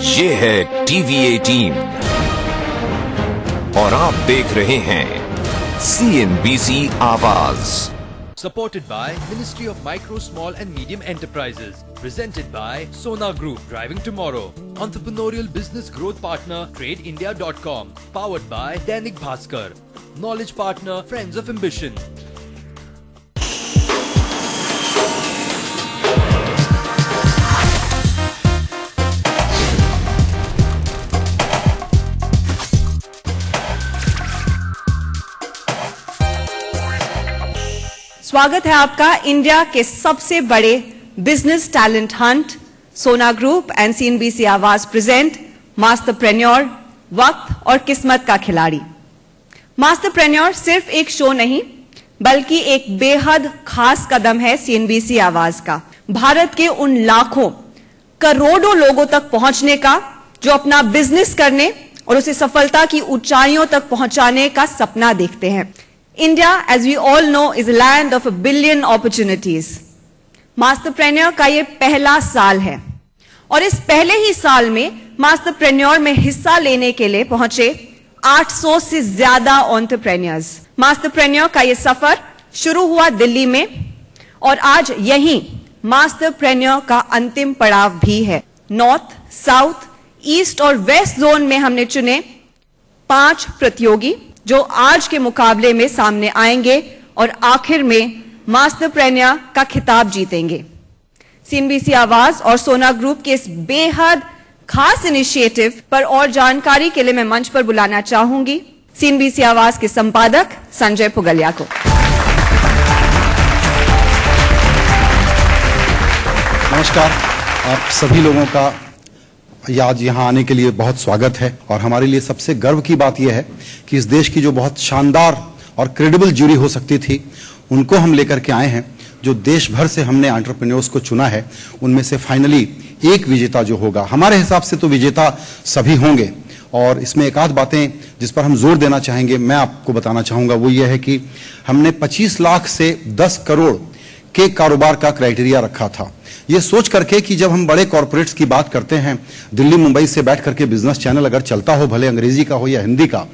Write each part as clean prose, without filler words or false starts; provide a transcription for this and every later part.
ये है टीवी 18 और आप देख रहे हैं CNBC आवाज। Supported by Ministry of Micro, Small and Medium Enterprises. Presented by Sona Group, driving tomorrow. Entrepreneurial business growth partner, TradeIndia.com. Powered by Dainik Bhaskar. Knowledge partner, Friends of Ambition. स्वागत है आपका India के सबसे बड़े business talent Hunt. सोना group and CNBC आवाज present मास्टरप्रेन्योर, वक्त और किस्मत का खिलाड़ी। मास्टरप्रेन्योर सिर्फ एक शो नहीं बल्कि एक बेहद खास कदम है CNBC आवाज का, भारत के उन लाखों करोड़ों लोगों तक पहुंचने का जो अपना बिजनेस करने और उसे सफलता की ऊंचाइयों तक पहुंचाने का सपना देखते हैं। India, as we all know, is a land of a billion opportunities. मास्टरप्रेन्योर का ये पहला साल है और इस पहले ही साल में मास्टरप्रेन्योर में हिस्सा लेने के लिए पहुंचे 800 से ज्यादा एंटरप्रेन्योर्स। मास्टरप्रेन्योर का ये सफर शुरू हुआ दिल्ली में और आज यहीं मास्टरप्रेन्योर का अंतिम पड़ाव भी है। नॉर्थ, साउथ, ईस्ट और वेस्ट जोन में हमने चुने 5 प्रतियोगी जो आज के मुकाबले में सामने आएंगे और आखिर में मास्टरप्रेन्योर का खिताब जीतेंगे। CNBC आवाज और सोना ग्रुप के इस बेहद खास इनिशिएटिव पर और जानकारी के लिए मैं मंच पर बुलाना चाहूंगी CNBC आवाज के संपादक संजय पुगलिया को। नमस्कार, आप सभी लोगों का आज यहाँ आने के लिए बहुत स्वागत है और हमारे लिए सबसे गर्व की बात यह है कि इस देश की जो बहुत शानदार और क्रेडिबल जूरी हो सकती थी उनको हम लेकर के आए हैं। जो देश भर से हमने एंटरप्रेन्योर्स को चुना है उनमें से फाइनली एक विजेता जो होगा, हमारे हिसाब से तो विजेता सभी होंगे और इसमें एक आध बातें जिस पर हम जोर देना चाहेंगे मैं आपको बताना चाहूंगा वो ये है कि हमने 25 लाख से 10 करोड़ के कारोबार का क्राइटेरिया रखा था, ये सोच करके कि जब हम बड़े कॉर्पोरेट्स की बात करते हैं, दिल्ली मुंबई से बैठ करके बिजनेस चैनल अगर चलता हो, भले अंग्रेजी का हो या हिंदी का,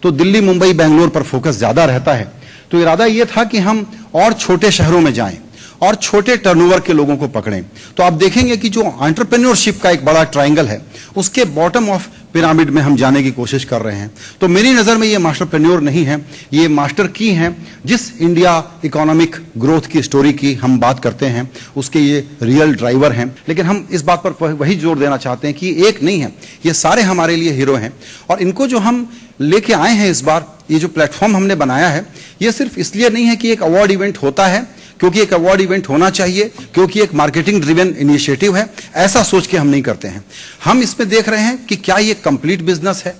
तो दिल्ली मुंबई बेंगलोर पर फोकस ज्यादा रहता है। तो इरादा यह था कि हम और छोटे शहरों में जाएं और छोटे टर्नओवर के लोगों को पकड़ें। तो आप देखेंगे कि जो एंटरप्रेन्योरशिप का एक बड़ा ट्रायंगल है उसके बॉटम ऑफ पिरामिड में हम जाने की कोशिश कर रहे हैं। तो मेरी नजर में ये मास्टरप्रेन्योर नहीं है, ये मास्टर की हैं। जिस इंडिया इकोनॉमिक ग्रोथ की स्टोरी की हम बात करते हैं उसके ये रियल ड्राइवर हैं। लेकिन हम इस बात पर वही जोर देना चाहते हैं कि एक नहीं है, ये सारे हमारे लिए हीरो हैं और इनको जो हम लेके आए हैं इस बार, ये जो प्लेटफॉर्म हमने बनाया है, ये सिर्फ इसलिए नहीं है कि एक अवार्ड इवेंट होता है क्योंकि एक अवार्ड इवेंट होना चाहिए, क्योंकि एक मार्केटिंग ड्रिवन इनिशिएटिव है, ऐसा सोच के हम नहीं करते हैं। हम इसमें देख रहे हैं कि क्या ये कंप्लीट बिजनेस है,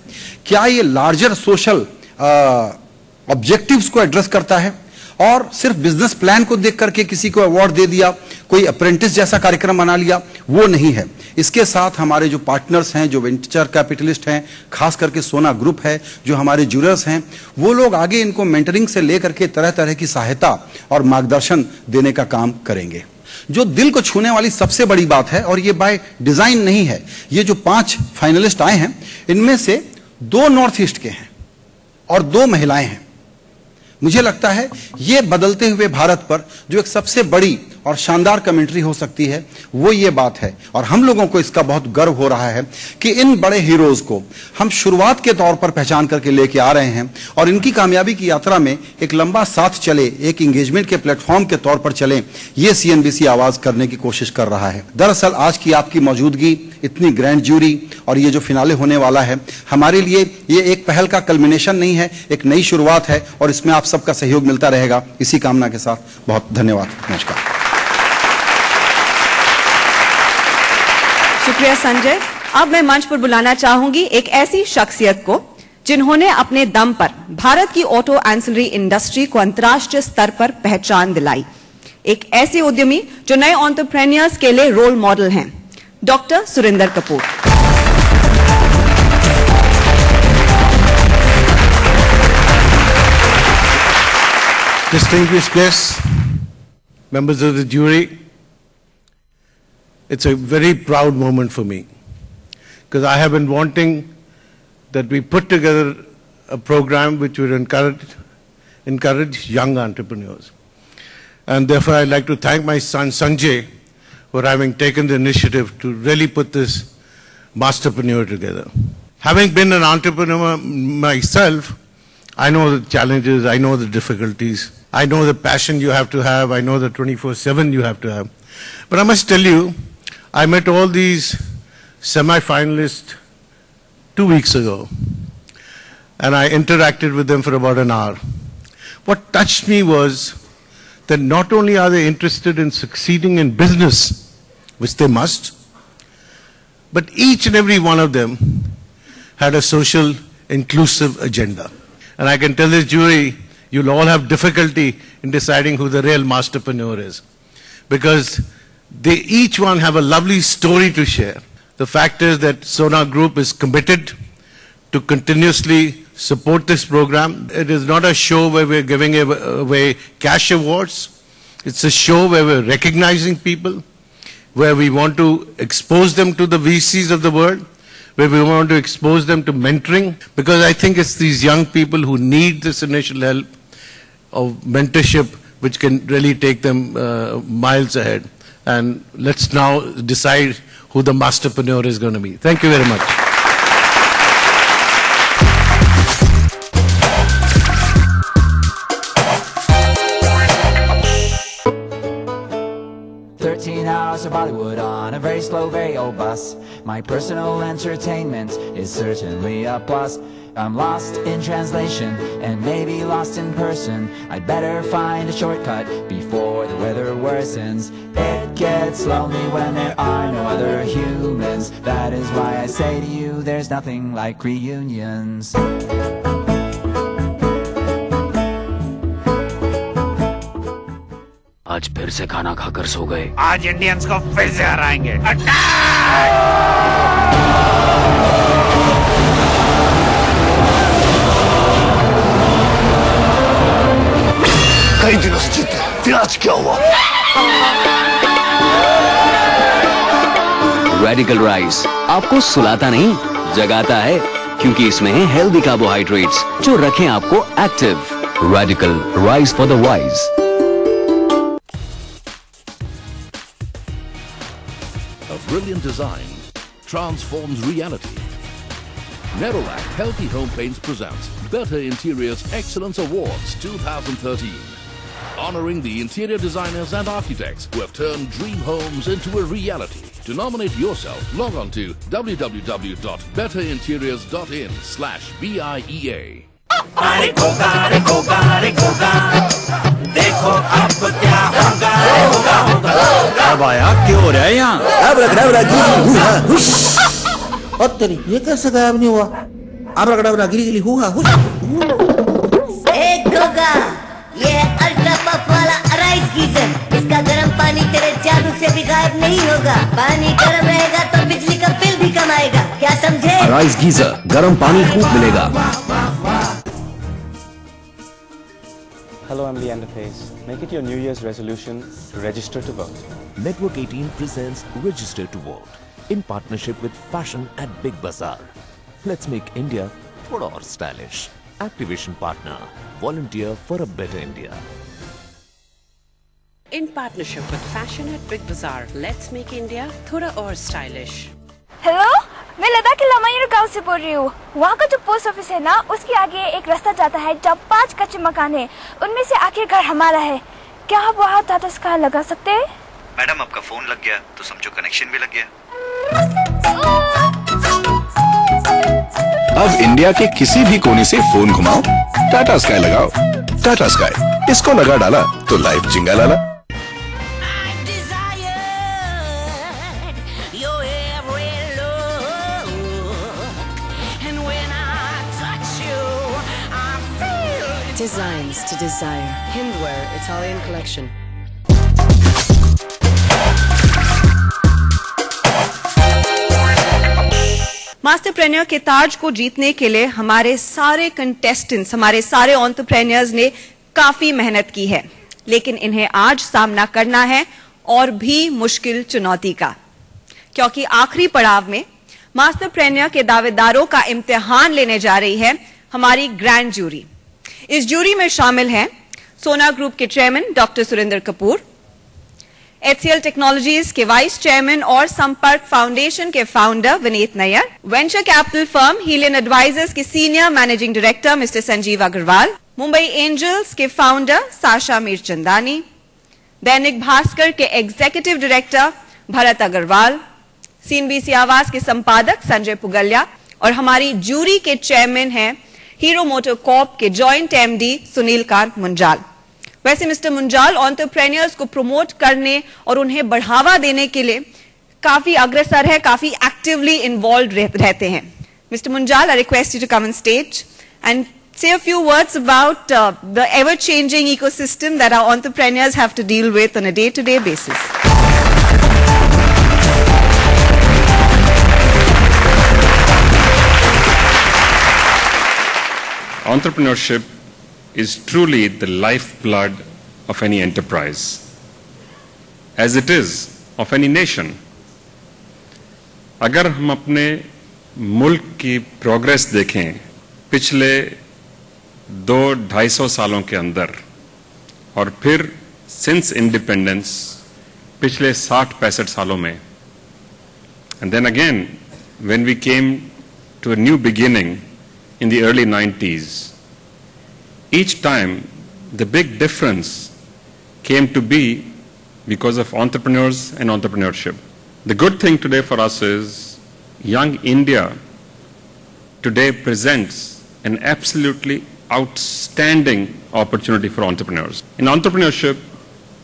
क्या ये लार्जर सोशल ऑब्जेक्टिव्स को एड्रेस करता है और सिर्फ बिजनेस प्लान को देख करके किसी को अवार्ड दे दिया, कोई अप्रेंटिस जैसा कार्यक्रम बना लिया, वो नहीं है। इसके साथ हमारे जो पार्टनर्स हैं, जो वेंचर कैपिटलिस्ट हैं, खास करके सोना ग्रुप है, जो हमारे जूरर्स हैं, वो लोग आगे इनको मेंटरिंग से लेकर के तरह तरह की सहायता और मार्गदर्शन देने का काम करेंगे। जो दिल को छूने वाली सबसे बड़ी बात है, और ये बाय डिजाइन नहीं है, ये जो 5 फाइनलिस्ट आए हैं इनमें से 2 नॉर्थ ईस्ट के हैं और 2 महिलाएं हैं। मुझे लगता है ये बदलते हुए भारत पर जो एक सबसे बड़ी और शानदार कमेंट्री हो सकती है वो ये बात है और हम लोगों को इसका बहुत गर्व हो रहा है कि इन बड़े हीरोज को हम शुरुआत के तौर पर पहचान करके लेके आ रहे हैं और इनकी कामयाबी की यात्रा में एक लंबा साथ चले, एक एंगेजमेंट के प्लेटफॉर्म के तौर पर चले, ये CNBC आवाज करने की कोशिश कर रहा है। दरअसल आज की आपकी मौजूदगी, इतनी ग्रैंड जूरी और ये जो फिनाले होने वाला है, हमारे लिए ये एक पहल का कल्मिनेशन नहीं है, एक नई शुरुआत है और इसमें आप सबका सहयोग मिलता रहेगा। इसी कामना के साथ बहुत धन्यवाद, नमस्कार। शुक्रिया संजय। अब मैं मंच पर बुलाना चाहूंगी एक ऐसी शख्सियत को जिन्होंने अपने दम पर भारत की ऑटो एंसिलरी इंडस्ट्री को अंतर्राष्ट्रीय स्तर पर पहचान दिलाई। एक ऐसे उद्यमी जो नए एंटरप्रेन्योर्स के लिए रोल मॉडल हैं, doctor Surendra Kapoor. Distinguished guests, members of the jury, it's a very proud moment for me. because I have been wanting that we put together a program which would encourage young entrepreneurs. And therefore, I'd like to thank my son Sanjay for having taken the initiative to really put this Masterpreneur together. Having been an entrepreneur myself, I know the challenges, I know the difficulties, I know the passion you have to have, I know the 24/7 you have to have. But I must tell you, I met all these semi-finalists 2 weeks ago, and I interacted with them for about an hour. What touched me was that not only are they interested in succeeding in business, which they must, but each and every one of them had a social, inclusive agenda. And I can tell this jury, you'll all have difficulty in deciding who the real Masterpreneur is, because they each one have a lovely story to share. The fact is that Sona Group is committed to continuously support this program. It is not a show where we're giving away cash awards. It's a show where we're recognizing people, where we want to expose them to the VCs of the world, where we want to expose them to mentoring, because I think it's these young people who need this initial help of mentorship which can really take them miles ahead. And let's now decide who the Masterpreneur is going to be. Thank you very much. Hours of Bollywood on a very slow, very old bus. My personal entertainment is certainly a plus. I'm lost in translation and maybe lost in person. I'd better find a shortcut before the weather worsens. It gets lonely when there are no other humans. That is why I say to you, there's nothing like reunions. आज फिर से खाना खाकर सो गए। आज Indians को फिर से हराएंगे। कई दिनों से जीते, फिर आज क्या हुआ? रेडिकल राइस आपको सुलाता नहीं, जगाता है, क्योंकि इसमें है हेल्दी कार्बोहाइड्रेट्स जो रखें आपको active. Radical rice for the wise. Brilliant design transforms reality. Nerolac Healthy Home Paints presents Better Interiors Excellence Awards 2013, honoring the interior designers and architects who have turned dream homes into a reality. To nominate yourself, log on to www.betterinteriors.in/BIEA. देखो अब क्या होगा, अब आया क्यों हो रहा है यहाँ? और तेरी ये कैसे गायब नहीं हुआ? अब रगड़ा गिरी हुआ। एक होगा ये अल्ट्रा पफ वाला राइस गीजर, इसका गर्म पानी तेरे जादू से भी गायब नहीं होगा। पानी गर्म रहेगा तो बिजली का बिल भी कम आएगा, क्या समझे? राइस गीजर, गर्म पानी खूब मिलेगा। Hello, I'm Leander Pace. Make it your New Year's resolution to register to vote. Network 18 presents Register to Vote in partnership with Fashion at Big Bazaar. Let's make India thoda aur stylish. Activation partner, volunteer for a better India. In partnership with Fashion at Big Bazaar, let's make India thoda aur stylish. Hello, मैं लद्दाख के लामायूर गांव से बोल रही हूँ। वहाँ का जो पोस्ट ऑफिस है ना, उसके आगे एक रास्ता जाता है जब 5 कच्चे मकान हैं। उनमें से आखिर घर हमारा है। क्या आप वहाँ टाटा स्काई लगा सकते हैं? मैडम, आपका फोन लग गया तो समझो कनेक्शन भी लग गया। अब इंडिया के किसी भी कोने से फोन घुमाओ, टाटा स्काई लगाओ। टाटा स्काई, इसको लगा डाला तो लाइफ जिंगा लाला। Designs to desire. Hindware Italian collection. मास्टरप्रेन्योर के ताज को जीतने के लिए हमारे सारे कंटेस्टेंट्स, हमारे सारे एंटरप्रेन्योर्स ने काफी मेहनत की है, लेकिन इन्हें आज सामना करना है और भी मुश्किल चुनौती का, क्योंकि आखिरी पड़ाव में मास्टरप्रेन्योर के दावेदारों का इम्तिहान लेने जा रही है हमारी ग्रैंड जूरी। इस जूरी में शामिल हैं सोना ग्रुप के chairman doctor Surendra Kapoor, HCL technologies के वाइस चेयरमैन और संपर्क फाउंडेशन के founder Vineet Nayar, venture capital firm Helion advisors के senior managing director mister Sanjeev Agarwal, Mumbai angels के फाउंडर साशा मीरचंदानी, दैनिक भास्कर के executive director Bharat Agarwal, CNBC Awaaz के संपादक संजय पुगलिया और हमारी जूरी के चेयरमैन हैं हीरो मोटर कॉर्प के जॉइंट MD सुनील कांत मुंजाल। वैसे मिस्टर मुंजाल एंटरप्रेन्योर्स को प्रमोट करने और उन्हें बढ़ावा देने के लिए काफी अग्रसर है, काफी एक्टिवली इन्वॉल्व रहते हैं। Mister Munjal, I request you to come on stage and say a few words about the ever-changing ecosystem that our entrepreneurs have to deal with on a day-to-day basis. Entrepreneurship is truly the lifeblood of any enterprise, as it is of any nation. अगर हम अपने मुल्क की progress देखें पिछले 200-250 सालों के अंदर और फिर सिंस इंडिपेंडेंस पिछले 60-65 सालों में, and then again when we came to a new beginning in the early 90s, each time the big difference came to be because of entrepreneurs and entrepreneurship. The good thing today for us is young India today presents an absolutely outstanding opportunity for entrepreneurs. And entrepreneurship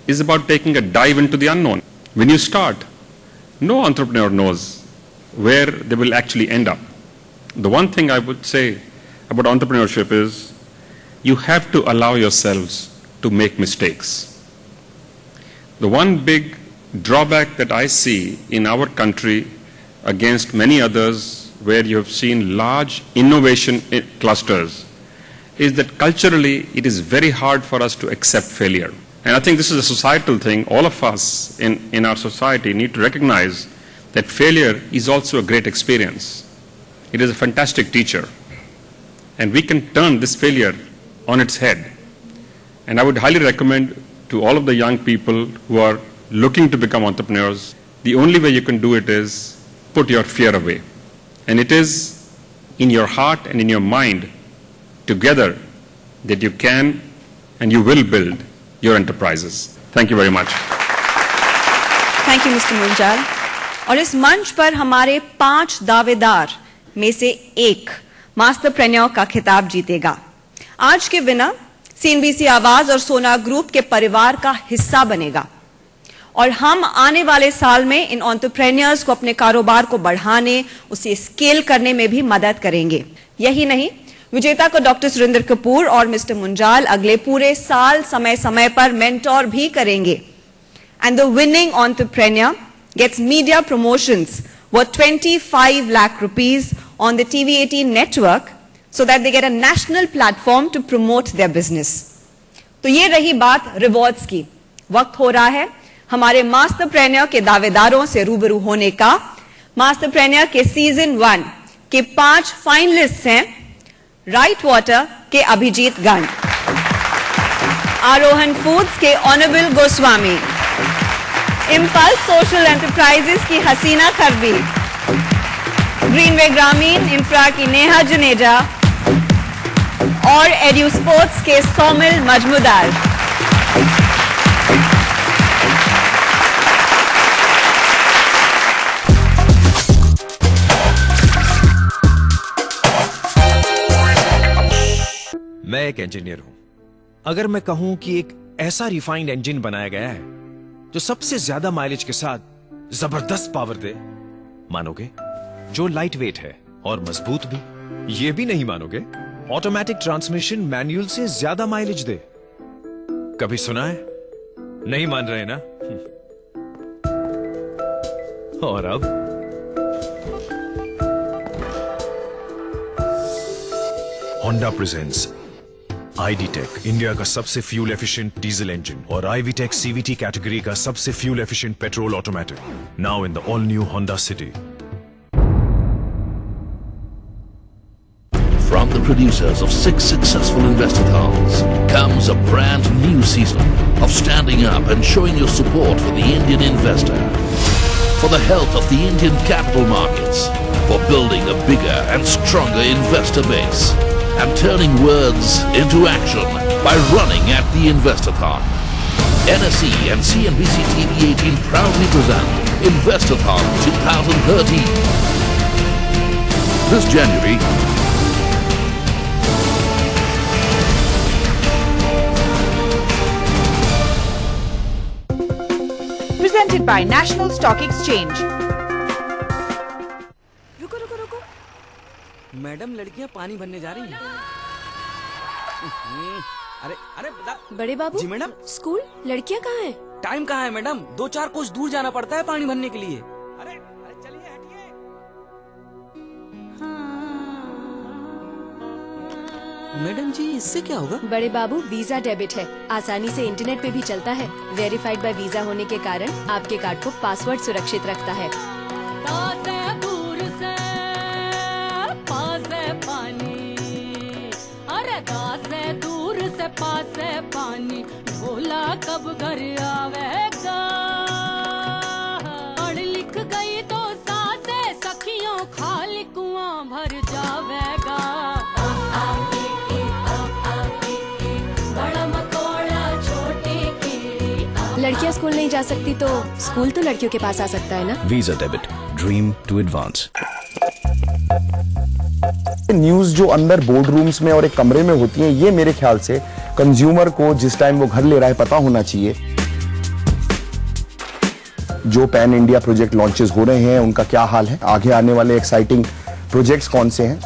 is about taking a dive into the unknown. When you start, no entrepreneur knows where they will actually end up. The one thing I would say about entrepreneurship is you have to allow yourselves to make mistakes. The one big drawback that I see in our country against many others where you have seen large innovation clusters is that culturally it is very hard for us to accept failure. And I think this is a societal thing. All of us in our society need to recognize that failure is also a great experience. It is a fantastic teacher. And we can turn this failure on its head. And I would highly recommend to all of the young people who are looking to become entrepreneurs, the only way you can do it is put your fear away. And it is in your heart and in your mind together that you can and you will build your enterprises. Thank you very much. Thank you, Mr. Munjal. और इस मंच पर हमारे 5 दावेदार में से एक मास्टरप्रेन्योर का खिताब जीतेगा। आज के विनर CNBC आवाज और सोना ग्रुप के परिवार का हिस्सा बनेगा और हम आने वाले साल में इन एंटरप्रेन्योर्स को अपने कारोबार को बढ़ाने, उसे स्केल करने में भी मदद करेंगे। यही नहीं, विजेता को डॉक्टर सुरेंद्र कपूर और मिस्टर मुंजाल अगले पूरे साल समय समय पर मेंटोर भी करेंगे। And the winning entrepreneur gets media promotions worth 25 lakh rupees on the TV18 network so that they get a national platform to promote their business. तो ये रही बात रिवॉर्ड्स की। वक्त हो रहा है हमारे मास्टरप्रेन्योर के दावेदारों से रूबरू होने का। मास्टरप्रेन्योर के सीजन 1 के 5 फाइनलिस्ट हैं राइट वाटर के अभिजीत गंड, आरोहन फूड्स के honourable Goswami, impulse social enterprises की हसीना खरबी, ग्रीनवे ग्रामीण इंफ्रा की नेहा जुनेजा और एड्यू स्पोर्ट्स के सोमिल मजमुदार। मैं एक इंजीनियर हूं। अगर मैं कहूं कि एक ऐसा रिफाइंड इंजन बनाया गया है जो सबसे ज्यादा माइलेज के साथ जबरदस्त पावर दे, मानोगे? जो लाइट वेट है और मजबूत भी। ये भी नहीं मानोगे? ऑटोमेटिक ट्रांसमिशन मैनुअल से ज्यादा माइलेज दे। कभी सुना है? नहीं मान रहे ना? और अब Honda presents ID Tech, India का सबसे फ्यूल एफिशिएंट डीजल इंजन और IV Tech CVT कैटेगरी का सबसे fuel efficient petrol automatic, now in the all new Honda city. From the producers of 6 successful Investothons comes a brand new season of standing up and showing your support for the Indian investor, for the health of the Indian capital markets, for building a bigger and stronger investor base, and turning words into action by running at the Investothon. NSE and CNBC TV 18 proudly present Investothon 2013. This January, presented by National Stock Exchange. रुको रुको रुको, madam लड़कियां पानी भरने जा रही हैं। अरे अरे बड़े बाबू जी मैडम। स्कूल लड़कियां कहाँ हैं? टाइम कहाँ है मैडम, 2-4 कोस दूर जाना पड़ता है पानी भरने के लिए। अरे चलिए हटिए। मैडम जी इससे क्या होगा? बड़े बाबू वीजा डेबिट है, आसानी से इंटरनेट पे भी चलता है। वेरीफाइड बाय वीजा होने के कारण आपके कार्ड को पासवर्ड सुरक्षित रखता है। दूर से पास पानी भोला कब घर आवेगा। पढ़ लिख गई तो सासे सखियों खाली कुआं भर जावेगा। बड़ा मकोड़ा छोटी कीड़ी। लड़कियां स्कूल नहीं जा सकती तो स्कूल तो लड़कियों के पास आ सकता है ना। Visa debit, dream to advance. News जो अंदर बोर्ड रूम्स में और एक कमरे में होती हैं, ये मेरे ख्याल से कंज्यूमर को जिस टाइम वो घर ले रहा है पता होना चाहिए। जो पैन इंडिया प्रोजेक्ट लॉन्चेस हो रहे हैं उनका क्या हाल है, आगे आने वाले एक्साइटिंग प्रोजेक्ट्स कौन से हैं।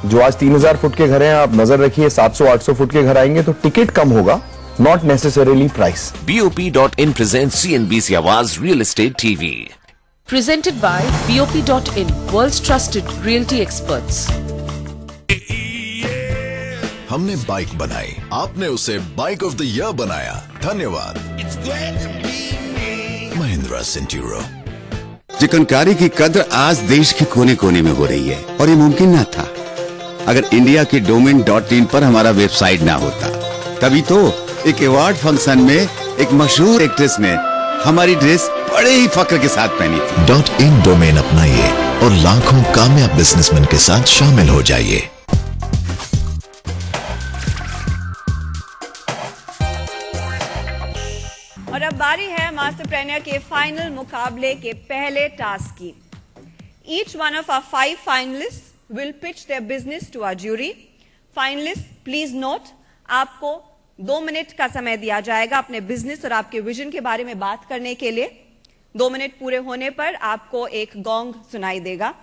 जो आज 3000 फुट के घर हैं, आप नजर रखिए 700-800 फुट के घर आएंगे तो टिकट कम होगा, not necessarily price. BOP.in presents CNBC Awaaz Real Estate TV. Presented by BOP.in, world's trusted realty experts. हमने बाइक बनाई, आपने उसे बाइक ऑफ द ईयर बनाया, धन्यवाद। महिंद्रा सेंट्यूरो। चिकनकारी की कद्र आज देश के कोने कोने में हो रही है और ये मुमकिन ना था अगर इंडिया के domain.in पर हमारा वेबसाइट ना होता। तभी तो एक अवार्ड फंक्शन में एक मशहूर एक्ट्रेस ने हमारी ड्रेस बड़े ही फक्र के साथ पहनी थी। .in डोमेन अपनाइए और लाखों कामयाब बिजनेसमैन के साथ शामिल हो जाइए। और अब बारी है मास्टरप्रेन्योर के फाइनल मुकाबले के पहले टास्क की। Each one of our 5 finalists will pitch their business to our jury. Finalists, please note, आपको 2 मिनट का समय दिया जाएगा अपने बिजनेस और आपके विजन के बारे में बात करने के लिए। 2 मिनट पूरे होने पर आपको एक गोंग सुनाई देगा,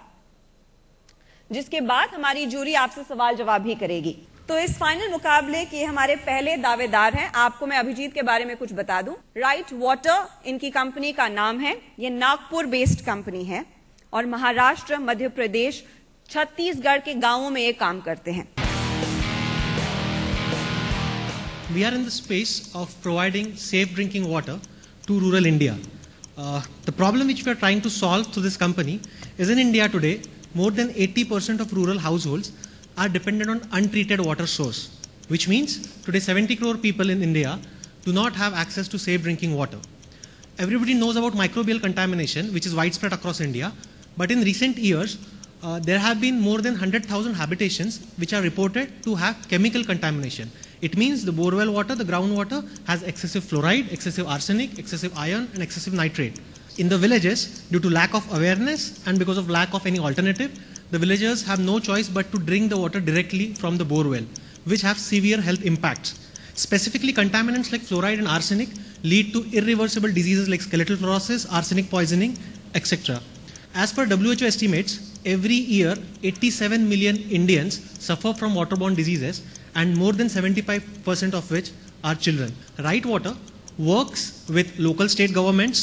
जिसके बाद हमारी जूरी आपसे सवाल जवाब भी करेगी। तो इस फाइनल मुकाबले के हमारे पहले दावेदार हैं। आपको मैं अभिजीत के बारे में कुछ बता दूं। राइट वाटर इनकी कंपनी का नाम है। ये नागपुर बेस्ड कंपनी है और महाराष्ट्र, मध्य प्रदेश, छत्तीसगढ़ के गांवों में ये काम करते हैं। We are in the space of providing safe drinking water to rural India. The problem which we are trying to solve through this company is in India today, more than 80% of rural households are dependent on untreated water source, which means today 70 crore people in India do not have access to safe drinking water. Everybody knows about microbial contamination, which is widespread across India, but in recent years, there have been more than 100,000 habitations which are reported to have chemical contamination. It means the borewell water, the groundwater has excessive fluoride, excessive arsenic, excessive iron and excessive nitrate. In the villages, due to lack of awareness and because of lack of any alternative, the villagers have no choice but to drink the water directly from the borewell, which have severe health impacts. Specifically, contaminants like fluoride and arsenic lead to irreversible diseases like skeletal fluorosis, arsenic poisoning, etc. As per WHO estimates, every year 87 million Indians suffer from waterborne diseases, and more than 75% of which are children. Right Water works with local state governments,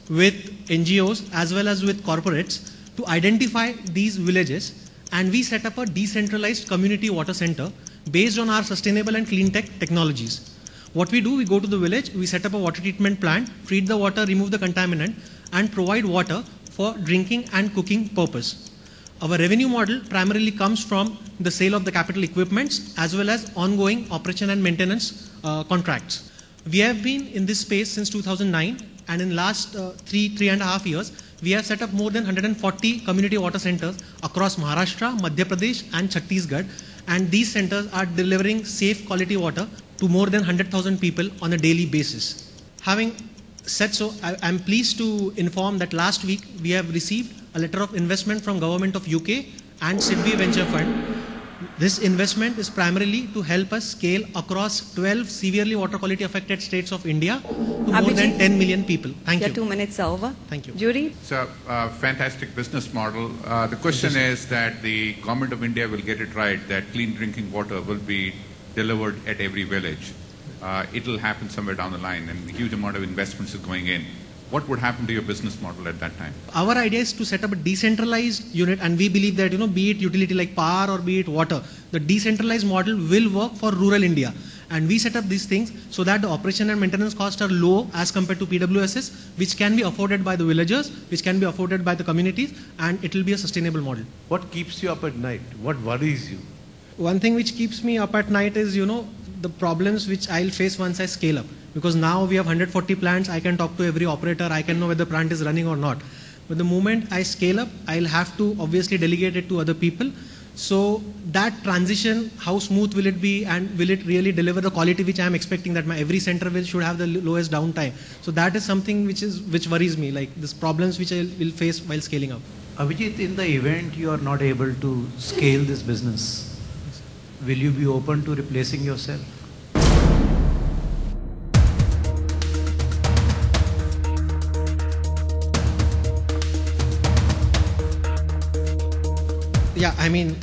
with NGOs as well as with corporates to identify these villages, and we set up a decentralized community water center based on our sustainable and clean tech technologies. What we do, we go to the village, we set up a water treatment plant, treat the water, remove the contaminant, and provide water for drinking and cooking purpose. Our revenue model primarily comes from the sale of the capital equipments as well as ongoing operation and maintenance contracts. We have been in this space since 2009, and in last 3.5 years, we have set up more than 140 community water centers across Maharashtra, Madhya Pradesh and Chhattisgarh, and these centers are delivering safe quality water to more than 100,000 people on a daily basis. Having said so, I am pleased to inform that last week we have received a letter of investment from Government of UK and SIDBI Venture Fund. This investment is primarily to help us scale across 12 severely water quality affected states of India to more than 10 million people. Thank you. 2 minutes are over. Thank you. Jury? It's a fantastic business model. The question is that the Government of India will get it right, that clean drinking water will be delivered at every village. It will happen somewhere down the line, and a huge amount of investments is going in. What would happen to your business model at that time? Our idea is to set up a decentralized unit, and we believe that, be it utility like power or be it water, the decentralized model will work for rural India. And we set up these things so that the operation and maintenance costs are low as compared to PWSS, which can be afforded by the villagers, which can be afforded by the communities, and it will be a sustainable model. What keeps you up at night? What worries you? One thing which keeps me up at night is, the problems which I'll face once I scale up. Because now we have 140 plants, I can talk to every operator, I can know whether the plant is running or not. But the moment I scale up, I'll have to obviously delegate it to other people. So that transition, how smooth will it be, and will it really deliver the quality which I am expecting, that my every center should have the lowest downtime. So that is something which worries me, like these problems which I will face while scaling up. Abhijit, in the event you are not able to scale this business, will you be open to replacing yourself? Yeah, I mean,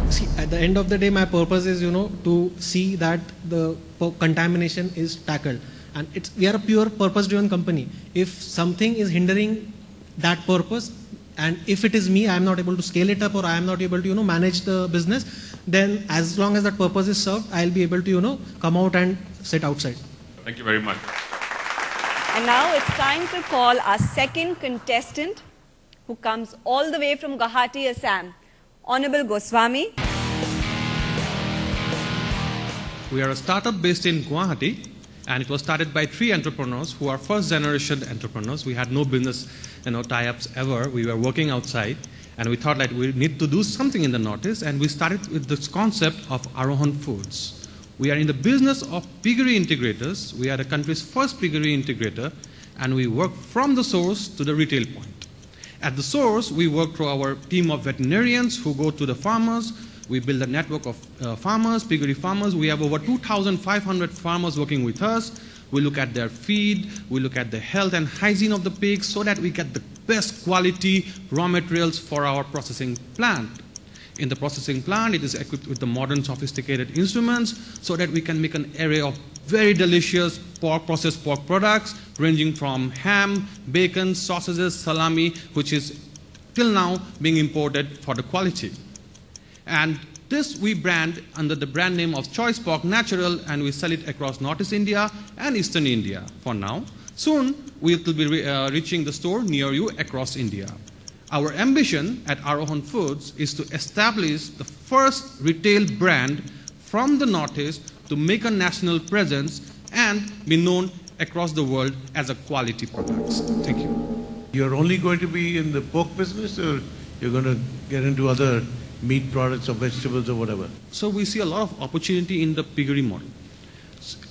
see, at the end of the day, my purpose is, to see that the contamination is tackled. And we are a pure purpose-driven company. If something is hindering that purpose, and if it is me, I am not able to scale it up, or I am not able to, manage the business, then as long as that purpose is served, I'll be able to, come out and sit outside. Thank you very much. And now it's time to call our second contestant, who comes all the way from Guwahati, Assam, Honorable Goswami. We are a startup based in Guwahati, and it was started by 3 entrepreneurs who are first generation entrepreneurs. We had no business tie-ups ever. We were working outside, and we thought that we need to do something in the Northeast, and we started with this concept of Arohan Foods. We are in the business of piggery integrators. We are the country's first piggery integrator, and we work from the source to the retail point. At the source, we work through our team of veterinarians who go to the farmers. We build a network of farmers, piggery farmers. We have over 2,500 farmers working with us. We look at their feed. We look at the health and hygiene of the pigs so that we get the best quality raw materials for our processing plant. In the processing plant, it is equipped with the modern sophisticated instruments so that we can make an array of very delicious processed pork products ranging from ham, bacon, sausages, salami, which is till now being imported for the quality. And this we brand under the brand name of Choice Pork Natural, and we sell it across Northeast India and Eastern India for now. Soon, we will be reaching the store near you across India. Our ambition at Arohan Foods is to establish the first retail brand from the Northeast to make a national presence and be known across the world as a quality products. Thank you. You're only going to be in the pork business, or you're going to get into other meat products or vegetables or whatever? So we see a lot of opportunity in the piggery model.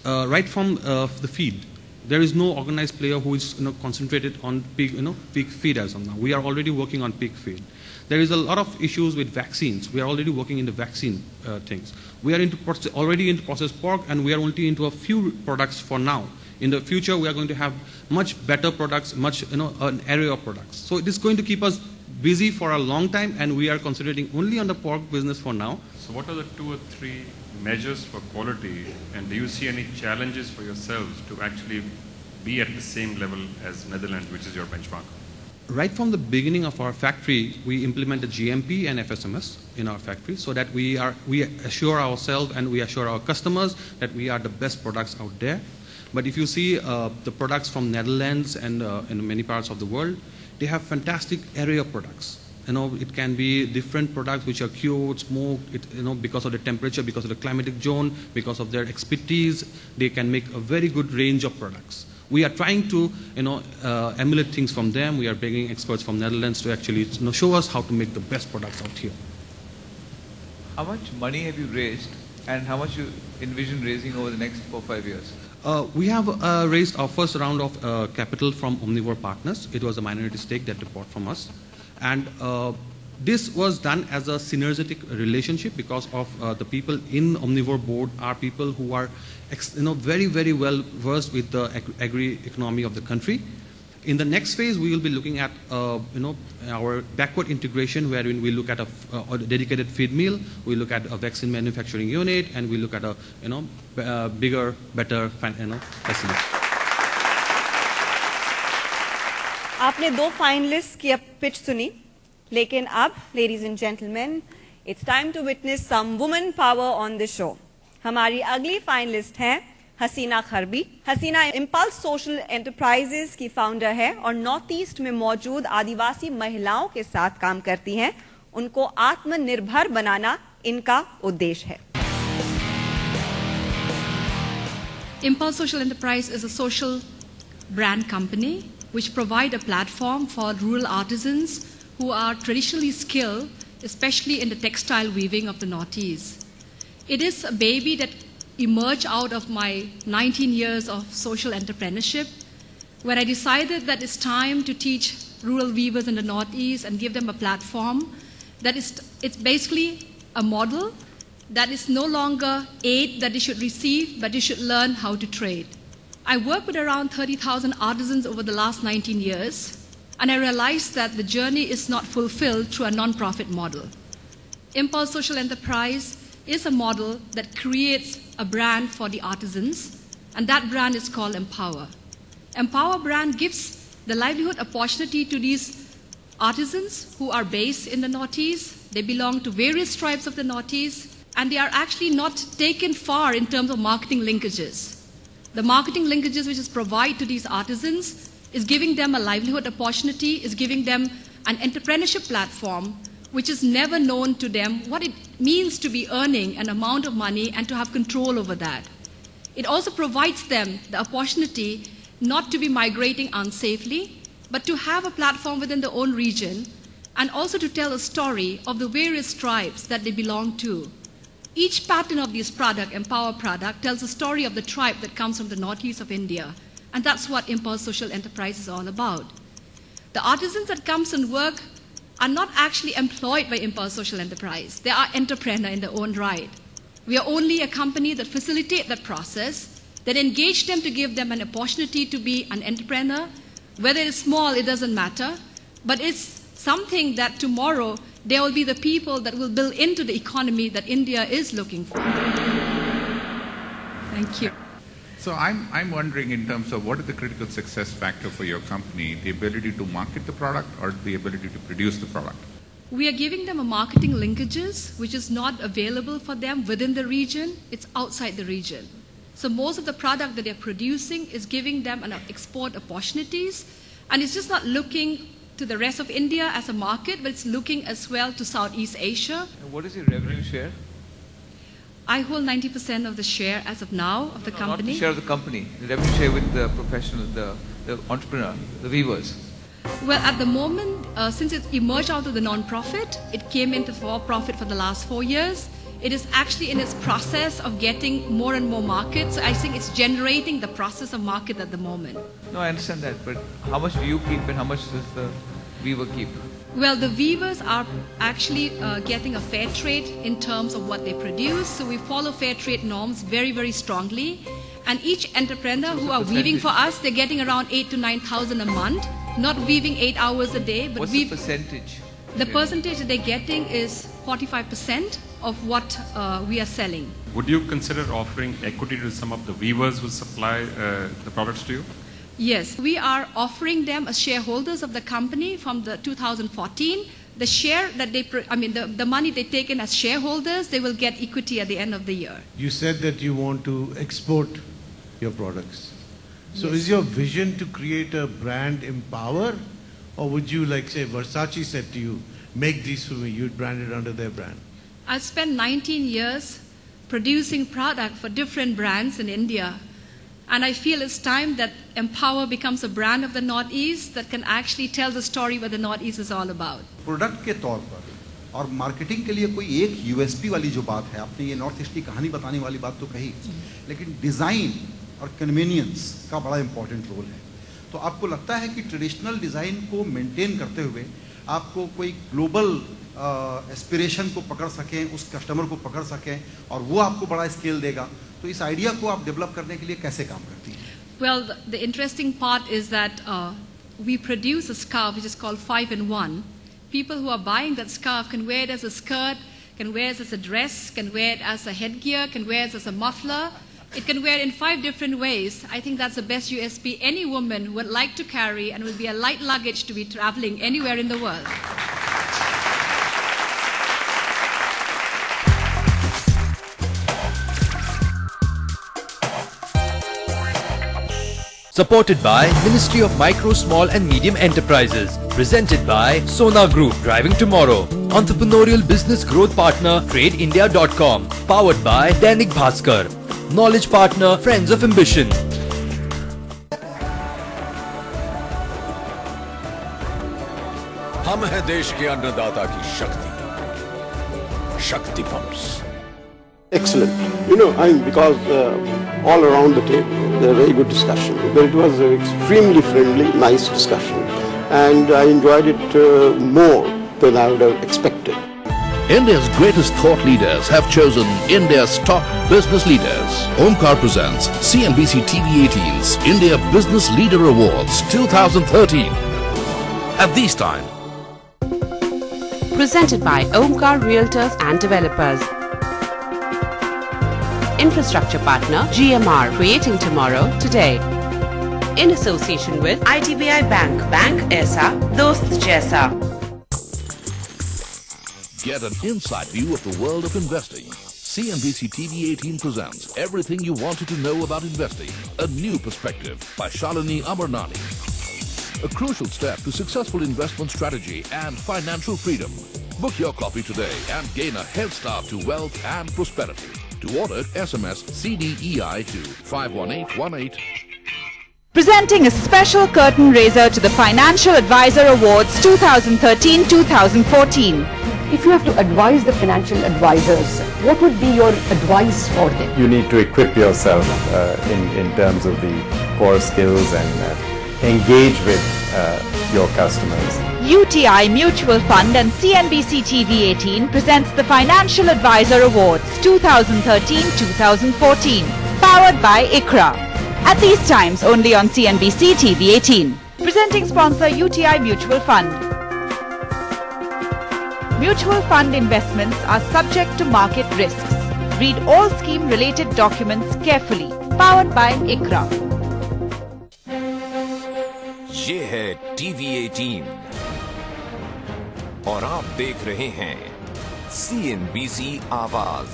Right from the feed. There is no organized player who is concentrated on pig feed as of now. We are already working on pig feed. There is a lot of issues with vaccines. We are already working in the vaccine things. We are already into processed pork, and we are only into a few products for now. In the future, we are going to have much better products, an array of products. So it is going to keep us busy for a long time, and we are concentrating only on the pork business for now. So what are the 2 or 3 measures for quality, and do you see any challenges for yourselves to actually be at the same level as Netherlands, which is your benchmark? Right from the beginning of our factory, we implemented GMP and FSMS in our factory so that we assure ourselves and we assure our customers that we are the best products out there. But if you see the products from Netherlands and in many parts of the world, they have fantastic array of products. it can be different products which are cured, smoked, because of the temperature, because of the climatic zone, because of their expertise, they can make a very good range of products. We are trying to, emulate things from them. We are bringing experts from Netherlands to actually show us how to make the best products out here. How much money have you raised, and how much you envision raising over the next 4 or 5 years? We have raised our first round of capital from Omnivore Partners. It was a minority stake that they bought from us. And this was done as a synergetic relationship because of the people in Omnivore board are people who are very, very well versed with the agri-economy of the country. In the next phase, we will be looking at our backward integration, wherein we look at a dedicated feed mill, we look at a vaccine manufacturing unit, and we look at a bigger, better facility. आपने दो finalist की pitch सुनी, लेकिन अब, ladies and gentlemen, it's time to witness some woman power on the show. हमारी अगली finalist हैं हसीना खरबी. हसीना impulse social enterprises की फाउंडर है और नॉर्थ ईस्ट में मौजूद आदिवासी महिलाओं के साथ काम करती हैं. उनको आत्मनिर्भर बनाना इनका उद्देश्य है. Impulse Social Enterprise is a social brand company which provide a platform for rural artisans who are traditionally skilled, especially in the textile weaving of the Northeast. It is a baby that emerged out of my 19 years of social entrepreneurship, where I decided that it's time to teach rural weavers in the Northeast and give them a platform that it's basically a model that is no longer aid that they should receive, but they should learn how to trade. I worked with around 30,000 artisans over the last 19 years, and I realized that the journey is not fulfilled through a non-profit model. Impulse Social Enterprise is a model that creates a brand for the artisans, and that brand is called Empower. Empower brand gives the livelihood opportunity to these artisans who are based in the Northeast. They belong to various tribes of the Northeast, and they are actually not taken far in terms of marketing linkages. The marketing linkages which is provided to these artisans is giving them a livelihood opportunity, is giving them an entrepreneurship platform which is never known to them what it means to be earning an amount of money and to have control over that. It also provides them the opportunity not to be migrating unsafely, but to have a platform within their own region and also to tell a story of the various tribes that they belong to. Each pattern of this product, Empower product, tells a story of the tribe that comes from the northeast of India. And that's what Impulse Social Enterprise is all about. The artisans that comes and work are not actually employed by Impulse Social Enterprise. They are entrepreneurs in their own right. We are only a company that facilitates that process, that engage them to give them an opportunity to be an entrepreneur. Whether it's small, it doesn't matter, but it's something that tomorrow there will be the people that will build into the economy that India is looking for. Thank you. So I'm wondering in terms of what is the critical success factor for your company, the ability to market the product or the ability to produce the product? We are giving them a marketing linkages which is not available for them within the region, it's outside the region. So most of the product that they're producing is giving them an export opportunities, and it's just not looking to the rest of India as a market, but it's looking as well to Southeast Asia. And what is your revenue share? I hold 90% of the share as of now of the company. Not the share of the company, the revenue share with the professional, the entrepreneur, the weavers. Well, at the moment, since it emerged out of the non-profit, it came into for-profit for the last 4 years. It is actually in its process of getting more and more markets. So I think it's generating the process of market at the moment. No, I understand that, but how much do you keep and how much does the weaver keep? Well, the weavers are actually getting a fair trade in terms of what they produce. So we follow fair trade norms very, very strongly. And each entrepreneur who are weaving for us, they're getting around 8,000 to 9,000 a month. Not weaving 8 hours a day, but what's the percentage? The percentage that they're getting is 45% of what we are selling. Would you consider offering equity to some of the weavers who supply the products to you? Yes, we are offering them as shareholders of the company from the 2014. The share that they, the money they take in as shareholders, they will get equity at the end of the year. You said that you want to export your products. So Yes. is your vision to create a brand Empower, or would you, like say Versace said to you, make these for me. You'd brand it under their brand. I spent 19 years producing product for different brands in India. And I feel it's time that Empower becomes a brand of the Northeast that can actually tell the story what the Northeast is all about. Product के तौर पर और marketing के लिए कोई एक USP वाली जो बात है, आपने ये नॉर्थ ईस्ट की कहानी बताने वाली बात तो कही, लेकिन डिज़ाइन और कन्वीनियंस का बड़ा इंपॉर्टेंट रोल है. तो आपको लगता है कि ट्रेडिशनल डिज़ाइन को मेंटेन करते हुए आपको कोई ग्लोबल एस्पिरेशन को पकड़ सकें, उस कस्टमर को पकड़ सकें और वो आपको बड़ा स्केल देगा, तो इस आइडिया को आप डेवलप करने के लिए कैसे काम करती हैं? Well, the interesting part is that we produce a scarf which is called 5-in-1. People who are buying that scarf can wear it as a skirt, can wear it as a dress, can wear it as a headgear, can wear it as a muffler. It can wear it in 5 different ways. I think that's the best USP any woman would like to carry and will be a light luggage to be traveling anywhere in the world. Supported by Ministry of Micro, Small and Medium Enterprises. Presented by Sona Group, Driving Tomorrow. Entrepreneurial Business Growth Partner, TradeIndia.com. Powered by Dainik Bhaskar. Knowledge Partner, Friends of Ambition. हम हैं देश के अन्नदाता की शक्ति, शक्ति pumps. Excellent. You know, because all around the table, there was a very good discussion. But it was an extremely friendly, nice discussion. And I enjoyed it more than I would have expected. India's greatest thought leaders have chosen India's top business leaders. Omkar presents CNBC TV 18's India Business Leader Awards 2013. At this time, Presented by Omkar Realtors and Developers. Infrastructure partner GMR, creating tomorrow today. In association with IDBI Bank, Bank Aisa, Dost Jaisa. get an inside view of the world of investing. CNBC TV 18 presents Everything You Wanted to Know About Investing, a new perspective by Shalini Amarnani. A crucial step to successful investment strategy and financial freedom. Book your copy today and gain a head start to wealth and prosperity. To order, SMS CDEI to 51818. Presenting a special curtain raiser to the Financial Advisor Awards 2013-2014. If you have to advise the financial advisors, what would be your advice for them? You need to equip yourself in terms of the core skills and engage with your customers. UTI Mutual Fund and CNBC TV 18 presents the Financial Advisor Awards 2013-2014, powered by ICRA. At these times only on CNBC TV 18. Presenting sponsor UTI Mutual Fund. Mutual fund investments are subject to market risks. Read all scheme related documents carefully. Powered by ICRA. ये है TV 18 और आप देख रहे हैं CNBC आवाज.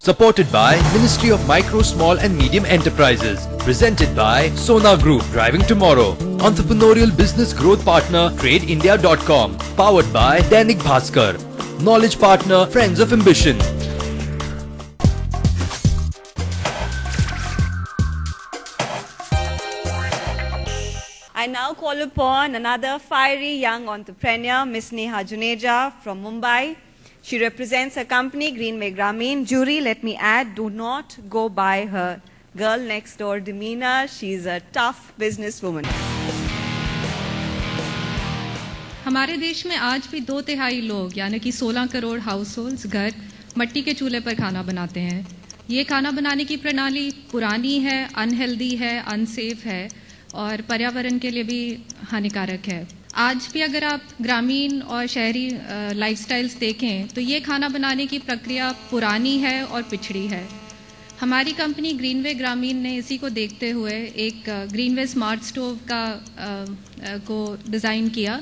Supported by Ministry of Micro, Small and Medium Enterprises. Presented by Sona Group, Driving Tomorrow. Entrepreneurial Business Growth Partner, TradeIndia.com. Powered by Dainik Bhaskar. Knowledge Partner, Friends of Ambition. I now call upon another fiery young entrepreneur, Ms. Neha Juneja from Mumbai. She represents her company, Greenway Grameen. Jury, let me add, do not go by her girl next door demeanor. She is a tough businesswoman. हमारे देश में आज भी 2/3 लोग यानी कि 16 crore house holds घर मट्टी के चूल्हे पर खाना बनाते हैं. ये खाना बनाने की प्रणाली पुरानी है, अनहेल्दी है, अनसेफ है और पर्यावरण के लिए भी हानिकारक है. आज भी अगर आप ग्रामीण और शहरी लाइफस्टाइल्स देखें तो ये खाना बनाने की प्रक्रिया पुरानी है और पिछड़ी है. हमारी कंपनी ग्रीनवे ग्रामीण ने इसी को देखते हुए एक ग्रीनवे स्मार्ट स्टोव को डिज़ाइन किया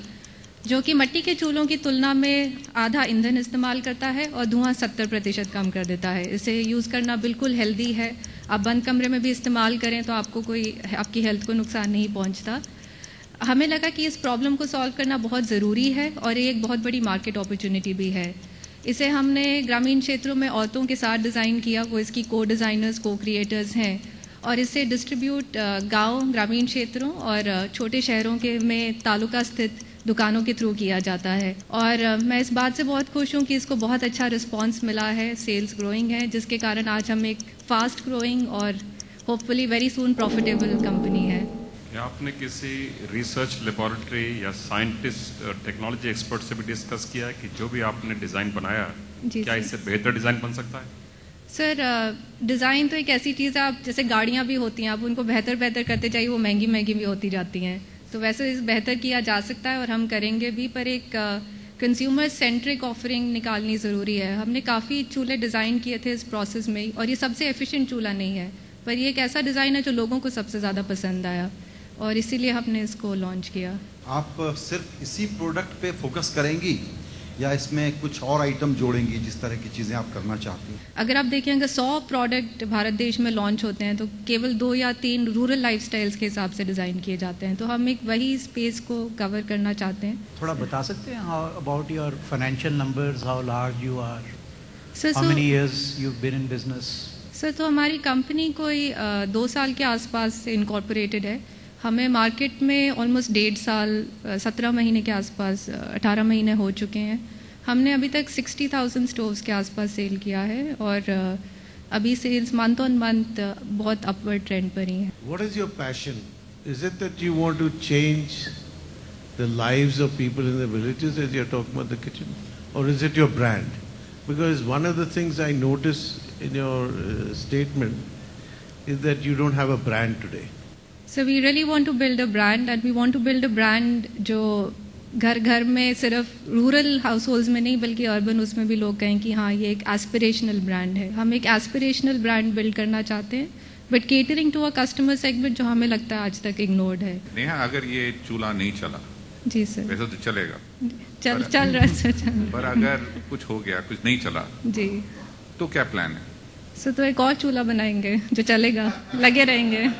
जो कि मिट्टी के चूल्हों की तुलना में आधा ईंधन इस्तेमाल करता है और धुआं 70% कम कर देता है. इसे यूज़ करना बिल्कुल हेल्दी है. आप बंद कमरे में भी इस्तेमाल करें तो आपको आपकी हेल्थ को नुकसान नहीं पहुंचता. हमें लगा कि इस प्रॉब्लम को सॉल्व करना बहुत ज़रूरी है और ये एक बहुत बड़ी मार्केट अपॉर्चुनिटी भी है। इसे हमने ग्रामीण क्षेत्रों में औरतों के साथ डिज़ाइन किया, वो इसकी को डिज़ाइनर्स को क्रिएटर्स हैं, और इसे डिस्ट्रीब्यूट गांव ग्रामीण क्षेत्रों और छोटे शहरों के में तालुका स्थित दुकानों के थ्रू किया जाता है। और मैं इस बात से बहुत खुश हूँ कि इसको बहुत अच्छा रिस्पांस मिला है, सेल्स ग्रोइंग है, जिसके कारण आज हम एक फास्ट ग्रोइंग और hopefully very soon profitable company है। क्या आपने किसी रिसर्च लेबोरेटरी या साइंटिस्ट टेक्नोलॉजी एक्सपर्ट से भी डिस्कस किया है कि जो भी आपने डिज़ाइन बनाया क्या इससे बेहतर डिज़ाइन बन सकता है? सर, डिज़ाइन तो एक ऐसी चीज़ है, आप जैसे गाड़ियाँ भी होती हैं, आप उनको बेहतर बेहतर करते जाइए, वो महंगी महंगी भी होती जाती हैं। तो वैसे बेहतर किया जा सकता है और हम करेंगे भी, पर एक कंज्यूमर सेंट्रिक ऑफरिंग निकालनी ज़रूरी है। हमने काफ़ी चूल्हे डिज़ाइन किए थे इस प्रोसेस में, और ये सबसे एफिशिएंट चूल्हा नहीं है, पर ये एक ऐसा डिज़ाइन है जो लोगों को सबसे ज़्यादा पसंद आया और इसीलिए हमने इसको लॉन्च किया। आप सिर्फ इसी प्रोडक्ट पे फोकस करेंगी या इसमें कुछ और आइटम जोड़ेंगी जिस तरह की चीज़ें आप करना चाहती हैं? अगर आप देखें, अगर 100 प्रोडक्ट भारत देश में लॉन्च होते हैं तो केवल 2 या 3 रूरल लाइफस्टाइल्स के हिसाब से डिज़ाइन किए जाते हैं, तो हम एक वही स्पेस को कवर करना चाहते हैं। थोड़ा बता सकते हैं about your financial numbers, how large you are, how many years you been in business? Sir, तो हमारी कंपनी कोई 2 साल के आसपास से इनकॉर्पोरेटेड है। हमें मार्केट में ऑलमोस्ट 1.5 साल 17 महीने के आसपास 18 महीने हो चुके हैं। हमने अभी तक 60,000 स्टोव्स के आसपास सेल किया है और अभी सेल्स मंथ ऑन मंथ बहुत अपवर्ड ट्रेंड पर ही है। What is your passion? Is it that you want to change the lives of people in the villages as you're talking about the kitchen? Or is it your brand? Because one of the things I notice in your statement is that you don't have a brand today. So we really want to build a brand, and we want to build a brand जो घर घर में सिर्फ rural house holds में नहीं बल्कि urban उसमें भी लोग कहें कि हाँ ये एक एस्पिरेशनल ब्रांड है। हम एक एस्पिरेशनल ब्रांड बिल्ड करना चाहते हैं, but catering to a customer segment जो हमें लगता है आज तक इग्नोर्ड है। नेहा, अगर ये चूल्हा नहीं चला, जी सर, वैसे तो चलेगा, चल रहा है सर, पर अगर कुछ हो गया, कुछ नहीं चला, जी, तो क्या प्लान है? सर, तो एक और चूल्हा बनाएंगे जो चलेगा, लगे रहेंगे।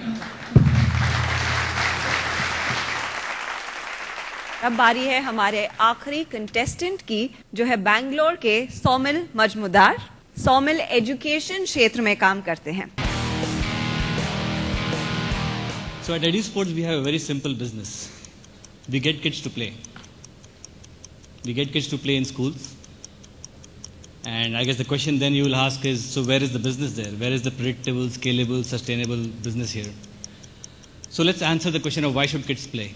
अब बारी है हमारे आखिरी कंटेस्टेंट की, जो है बैंगलोर के सौमिल मजमुदार। सौमिल एजुकेशन क्षेत्र में काम करते हैं। So at EduSports we have a very simple business. We get kids to play. We get kids to play in schools. And I guess the question then you will ask is, so where is the business there? Where is the predictable, scalable, sustainable business here? So let's answer the question of why should kids play?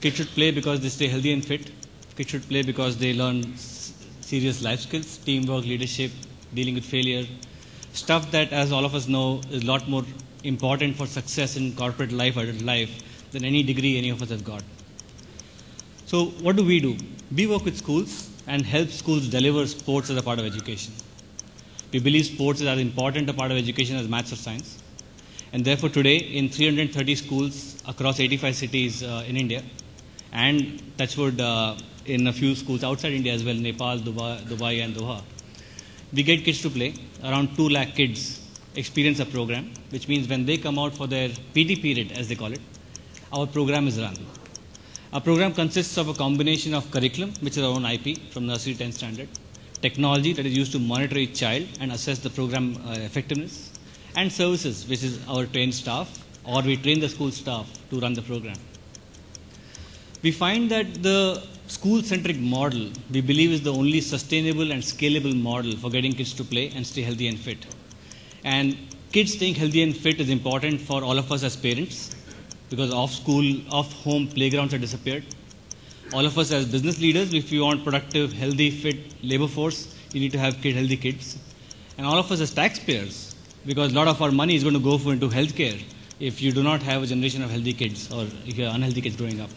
Kids should play because they stay healthy and fit. Kids should play because they learn serious life skills, teamwork, leadership, dealing with failure. Stuff that, as all of us know, is a lot more important for success in corporate life, adult life, than any degree any of us have got. So what do? We work with schools and help schools deliver sports as a part of education. We believe sports is as important a part of education as maths or science. And therefore today, in 330 schools across 85 cities in India, and touchwood in a few schools outside India as well, Nepal, Dubai and Doha, we get kids to play. Around 2 lakh kids experience a program, which means when they come out for their PT period, as they call it, our program is run. Our program consists of a combination of curriculum, which is our own IP from nursery 10th standard, technology that is used to monitor each child and assess the program effectiveness, and services, which is our trained staff, or we train the school staff to run the program. We find that the school-centric model, we believe, is the only sustainable and scalable model for getting kids to play and stay healthy and fit. And kids staying healthy and fit is important for all of us as parents, because off-home playgrounds have disappeared. All of us as business leaders, if you want productive, healthy, fit labor force, you need to have healthy kids. And all of us as taxpayers, because a lot of our money is going to go into healthcare if you do not have a generation of healthy kids or if you have unhealthy kids growing up.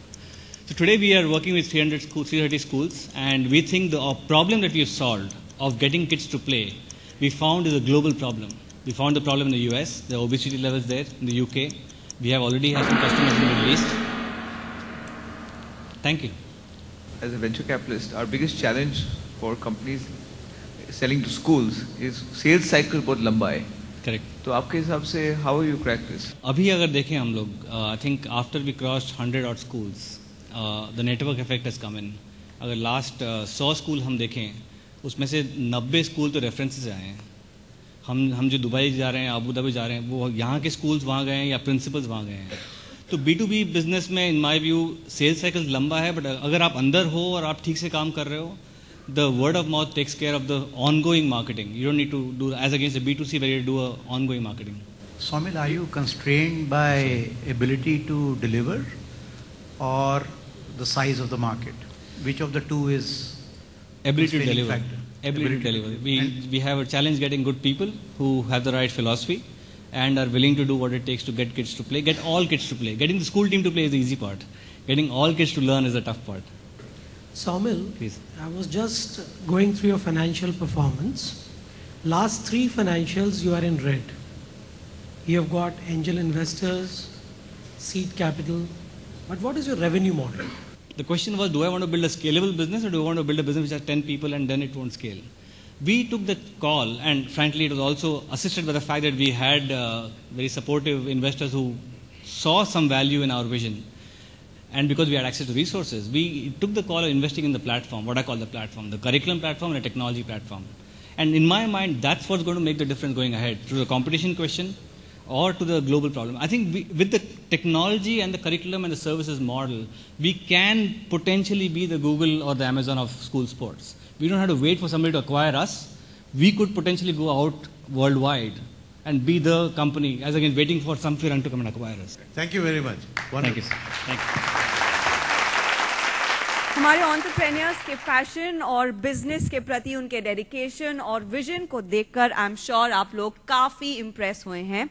So today we are working with 330 schools, and we think the problem that we have solved of getting kids to play, we found is a global problem. We found the problem in the US, the obesity levels there, in the UK. We have already had some customers in the Middle East. Thank you. As a venture capitalist, our biggest challenge for companies selling to schools is sales cycle बहुत लंबा है. Correct. तो आपके हिसाब से how you crack this? अभी अगर देखें हम लोग, I think after we crossed 100 odd schools, the network effect has come in. अगर लास्ट 100 स्कूल हम देखें, उसमें से 90 स्कूल तो रेफरेंसेस आए हैं. हम जो दुबई जा रहे हैं, अबू धाबी जा रहे हैं, वो यहाँ के स्कूल्स वहाँ गए हैं या प्रिंसिपल्स वहाँ गए हैं. तो B2B बिजनेस में in my view sales cycle लंबा है, बट अगर आप अंदर हो और आप ठीक से काम कर रहे हो, the word of mouth takes care of the ongoing marketing. You don't need to do as against a B2C where you do a ongoing marketing. Saumil, are you constrained by ability to deliver or the size of the market? Which of the two is Ability to deliver. factor? Ability to deliver. We have a challenge getting good people who have the right philosophy and are willing to do what it takes to get kids to play. Get all kids to play. Getting the school team to play is the easy part. Getting all kids to learn is the tough part. Saumil, Please. I was just going through your financial performance. Last 3 financials you are in red. You have got angel investors, seed capital, but what is your revenue model? The question was, do I want to build a scalable business or do I want to build a business which has 10 people and then it won't scale? We took the call, and frankly it was also assisted by the fact that we had very supportive investors who saw some value in our vision. And because we had access to resources, we took the call of investing in the platform, what I call the platform, the curriculum platform and the technology platform. And in my mind, that's what's going to make the difference going ahead, to the competition question or to the global problem. I think with the technology and the curriculum and the services model, we can potentially be the Google or the Amazon of school sports. We don't have to wait for somebody to acquire us. We could potentially go out worldwide and be the company, as against waiting for some firm to come and acquire us. Thank you very much. Thank you, sir. Thank you. हमारे entrepreneurs के passion और business के प्रति उनके dedication और vision को देखकर I am sure आप लोग काफी इंप्रेस हुए हैं.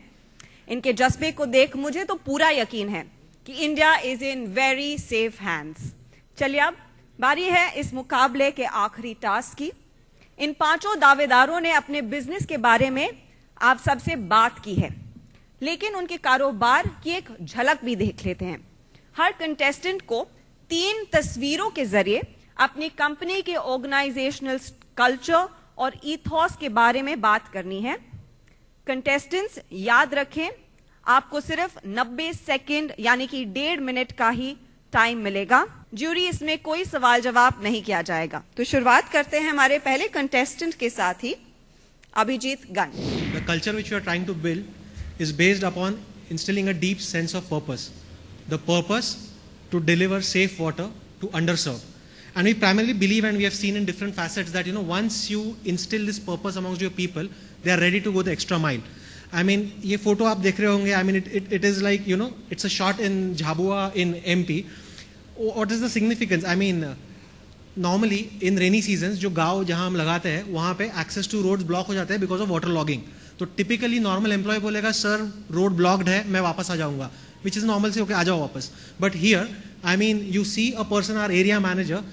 इनके जज्बे को देख मुझे तो पूरा यकीन है कि India is in very safe hands. चलिए अब बारी है इस मुकाबले के आखिरी टास्क की. इन 5 दावेदारों ने अपने बिजनेस के बारे में आप सबसे बात की है, लेकिन उनके कारोबार की एक झलक भी देख लेते हैं. हर कंटेस्टेंट को 3 तस्वीरों के जरिए अपनी कंपनी के ऑर्गेनाइजेशनल कल्चर और ईथॉस के बारे में बात करनी है. कंटेस्टेंट्स याद रखें, आपको सिर्फ 90 सेकंड यानी कि 1.5 मिनट का ही टाइम मिलेगा. ज्यूरी इसमें कोई सवाल जवाब नहीं किया जाएगा. तो शुरुआत करते हैं हमारे पहले कंटेस्टेंट के साथ ही, अभिजीत गन. The culture which you are trying to build is based upon instilling a deep sense of purpose. The purpose to deliver safe water to underserved. And we primarily believe, and we have seen in different facets, that once you instill this purpose amongst your people, they are ready to go the extra mile. I mean, ये photo आप देख रहे होंगे. I mean, it is like, it's a shot in Jhabua in MP. What is the significance? I mean, normally in rainy seasons, जो गाँव जहाँ हम लगाते हैं, वहाँ पे access to roads block हो जाते हैं because of water logging. तो typically normal employee बोलेगा, sir, road blocked है, मैं वापस आ जाऊँगा. Which is normal से, okay, आ जाओ वापस. But here, I mean, you see a person, our area manager,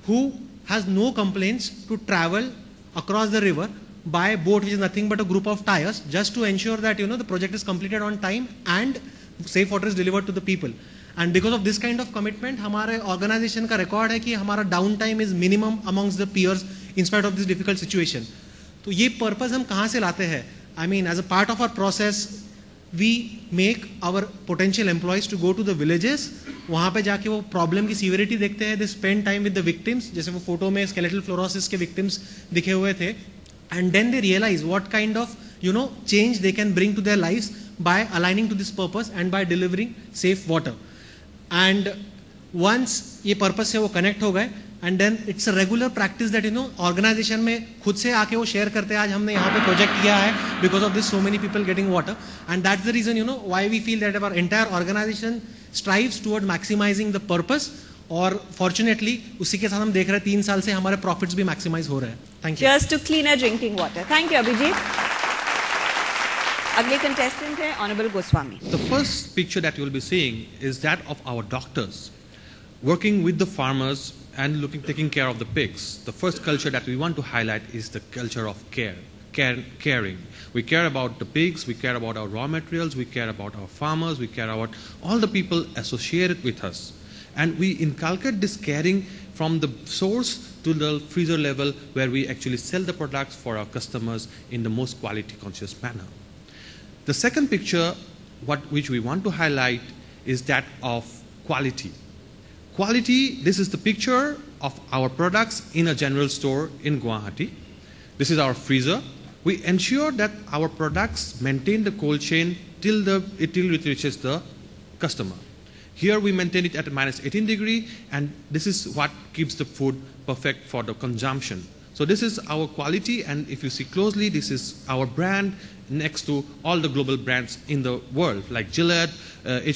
who has no complaints to travel across the river by boat, which is nothing but a group of tires, just to ensure that the project is completed on time and safe water is delivered to the people. And because of this kind of commitment, हमारे organization का record है कि हमारा downtime is minimum amongst the peers in spite of this difficult situation. तो ये purpose हम कहाँ से लाते हैं? I mean, as a part of our process, we make our potential employees to go to the villages. वहाँ पे जाके वो problem की severity देखते हैं. They spend time with the victims. जैसे वो photo में skeletal fluorosis के victims दिखे हुए थे. And then they realize what kind of change they can bring to their lives by aligning to this purpose and by delivering safe water. And once ये purpose से वो connect हो गए, and then it's a regular practice that organization में खुद से आके वो share करते हैं, आज हमने यहाँ पे project किया है because of this so many people getting water. And that's the reason why we feel that our entire organization strives toward maximizing the purpose. और fortunately उसी के साथ हम देख रहे हैं 3 साल से हमारे profits भी maximize हो रहे हैं. Thank you. Just to cleaner drinking water. Thank you, Abhijit. अगले contestant है Honorable Goswami. The first picture that you will be seeing is that of our doctors working with the farmers and taking care of the pigs. The first culture that we want to highlight is the culture of caring. We care about the pigs, we care about our raw materials, we care about our farmers, we care about all the people associated with us. And we inculcate this caring from the source to the freezer level, where we actually sell the products for our customers in the most quality conscious manner. The second picture, which we want to highlight, is that of quality. Quality, this is the picture of our products in a general store in Guwahati. This is our freezer. We ensure that our products maintain the cold chain till it reaches the customer. Here we maintain it at -18 degree, and this is what keeps the food perfect for the consumption. So this is our quality, and if you see closely, this is our brand next to all the global brands in the world, like Gillette,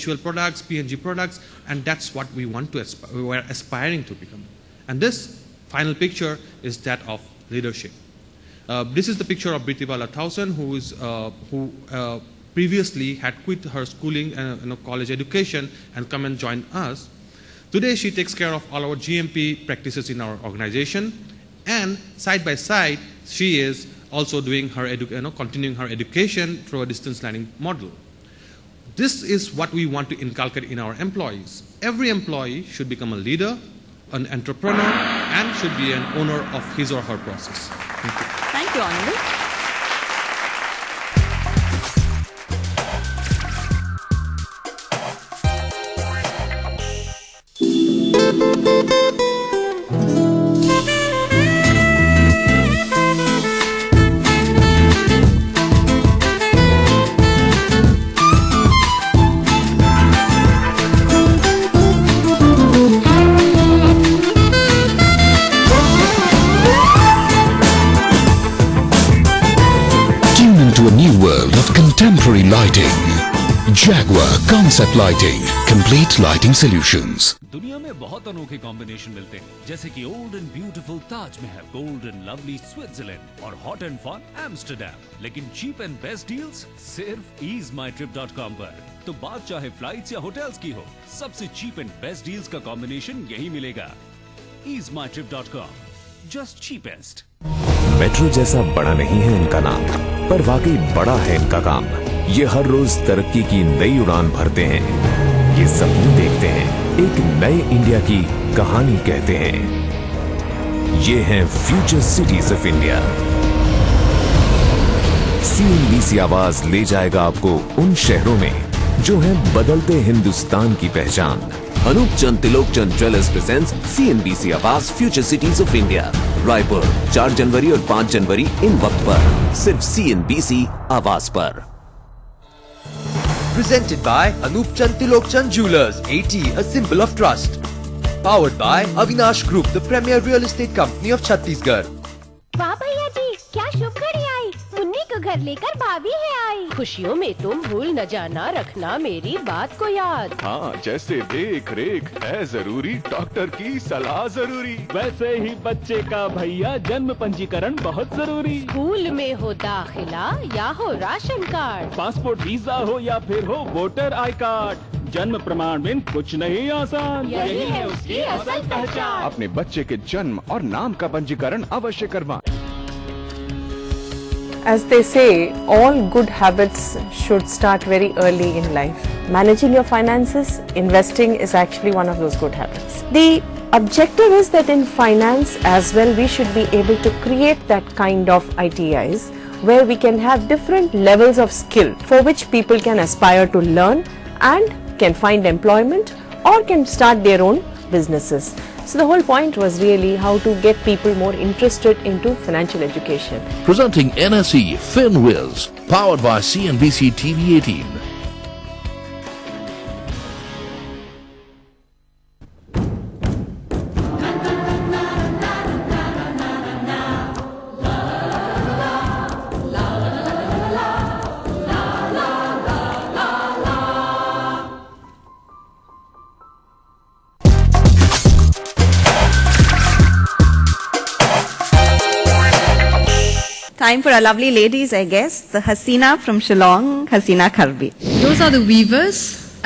HUL products, P&G products, and that's what we want to we're aspiring to become. And this final picture is that of leadership. This is the picture of Britibala Thausen, who previously had quit her schooling and college education and come and join us. Today she takes care of all our GMP practices in our organization, and side by side she is also doing her continuing her education through a distance learning model. This is what we want to inculcate in our employees. Every employee should become a leader, an entrepreneur, and should be an owner of his or her process. Thank you. Thank you, Honorable. A new world of contemporary lighting. Jaguar Concept Lighting, complete lighting solutions. दुनिया में बहुत अनोखे combination मिलते हैं, जैसे कि old and beautiful Taj Mahal, gold and lovely Switzerland और hot and fun Amsterdam. लेकिन चीप एंड बेस्ट डील्स सिर्फ easemytrip.com पर। तो बात चाहे फ्लाइट्स या होटल्स की हो, सबसे चीप एंड बेस्ट डील्स का कॉम्बिनेशन यही मिलेगा। easemytrip.com, just cheapest. मेट्रो जैसा बड़ा नहीं है इनका नाम, पर वाकई बड़ा है इनका काम। ये हर रोज तरक्की की नई उड़ान भरते हैं, ये सपने देखते हैं, एक नए इंडिया की कहानी कहते हैं। ये हैं future cities of India. CNBC आवाज ले जाएगा आपको उन शहरों में जो हैं बदलते हिंदुस्तान की पहचान। अनूप चंद तिलोकचंद ज्वेलर्स प्रेजेंट्स CNBC आवाज future cities of India, Raipur 4 जनवरी और 5 जनवरी इन वक्त पर सिर्फ CNBC आवाज पर। Presented by Anup Chand Tilokchand Jewelers, 80, a symbol of trust. Powered by Avinash Group, the premier real estate company of Chhattisgarh. वाह भैया जी, क्या शुभ घड़ी आई। मुन्नी को घर लेकर भाभी है आई। खुशियों में तुम भूल न जाना, रखना मेरी बात को याद। हाँ, जैसे देख रेख है जरूरी, डॉक्टर की सलाह जरूरी, वैसे ही बच्चे का भैया जन्म पंजीकरण बहुत जरूरी। स्कूल में हो दाखिला या हो राशन कार्ड, पासपोर्ट वीजा हो या फिर हो वोटर आई कार्ड, जन्म प्रमाण में कुछ नहीं आसान, यही है उसकी असल पहचान। अपने बच्चे के जन्म और नाम का पंजीकरण अवश्य करवाएं। As they say, all good habits should start very early in life. Managing your finances, investing is actually one of those good habits. The objective is that in finance as well, we should be able to create that kind of ITIs where we can have different levels of skill for which people can aspire to learn and can find employment or can start their own businesses. So the whole point was really how to get people more interested into financial education. Presenting NSE FinWiz, powered by CNBC TV 18. Time for our lovely ladies, I guess. The Hasina from Shillong, Hasina Kharbi. Those are the weavers,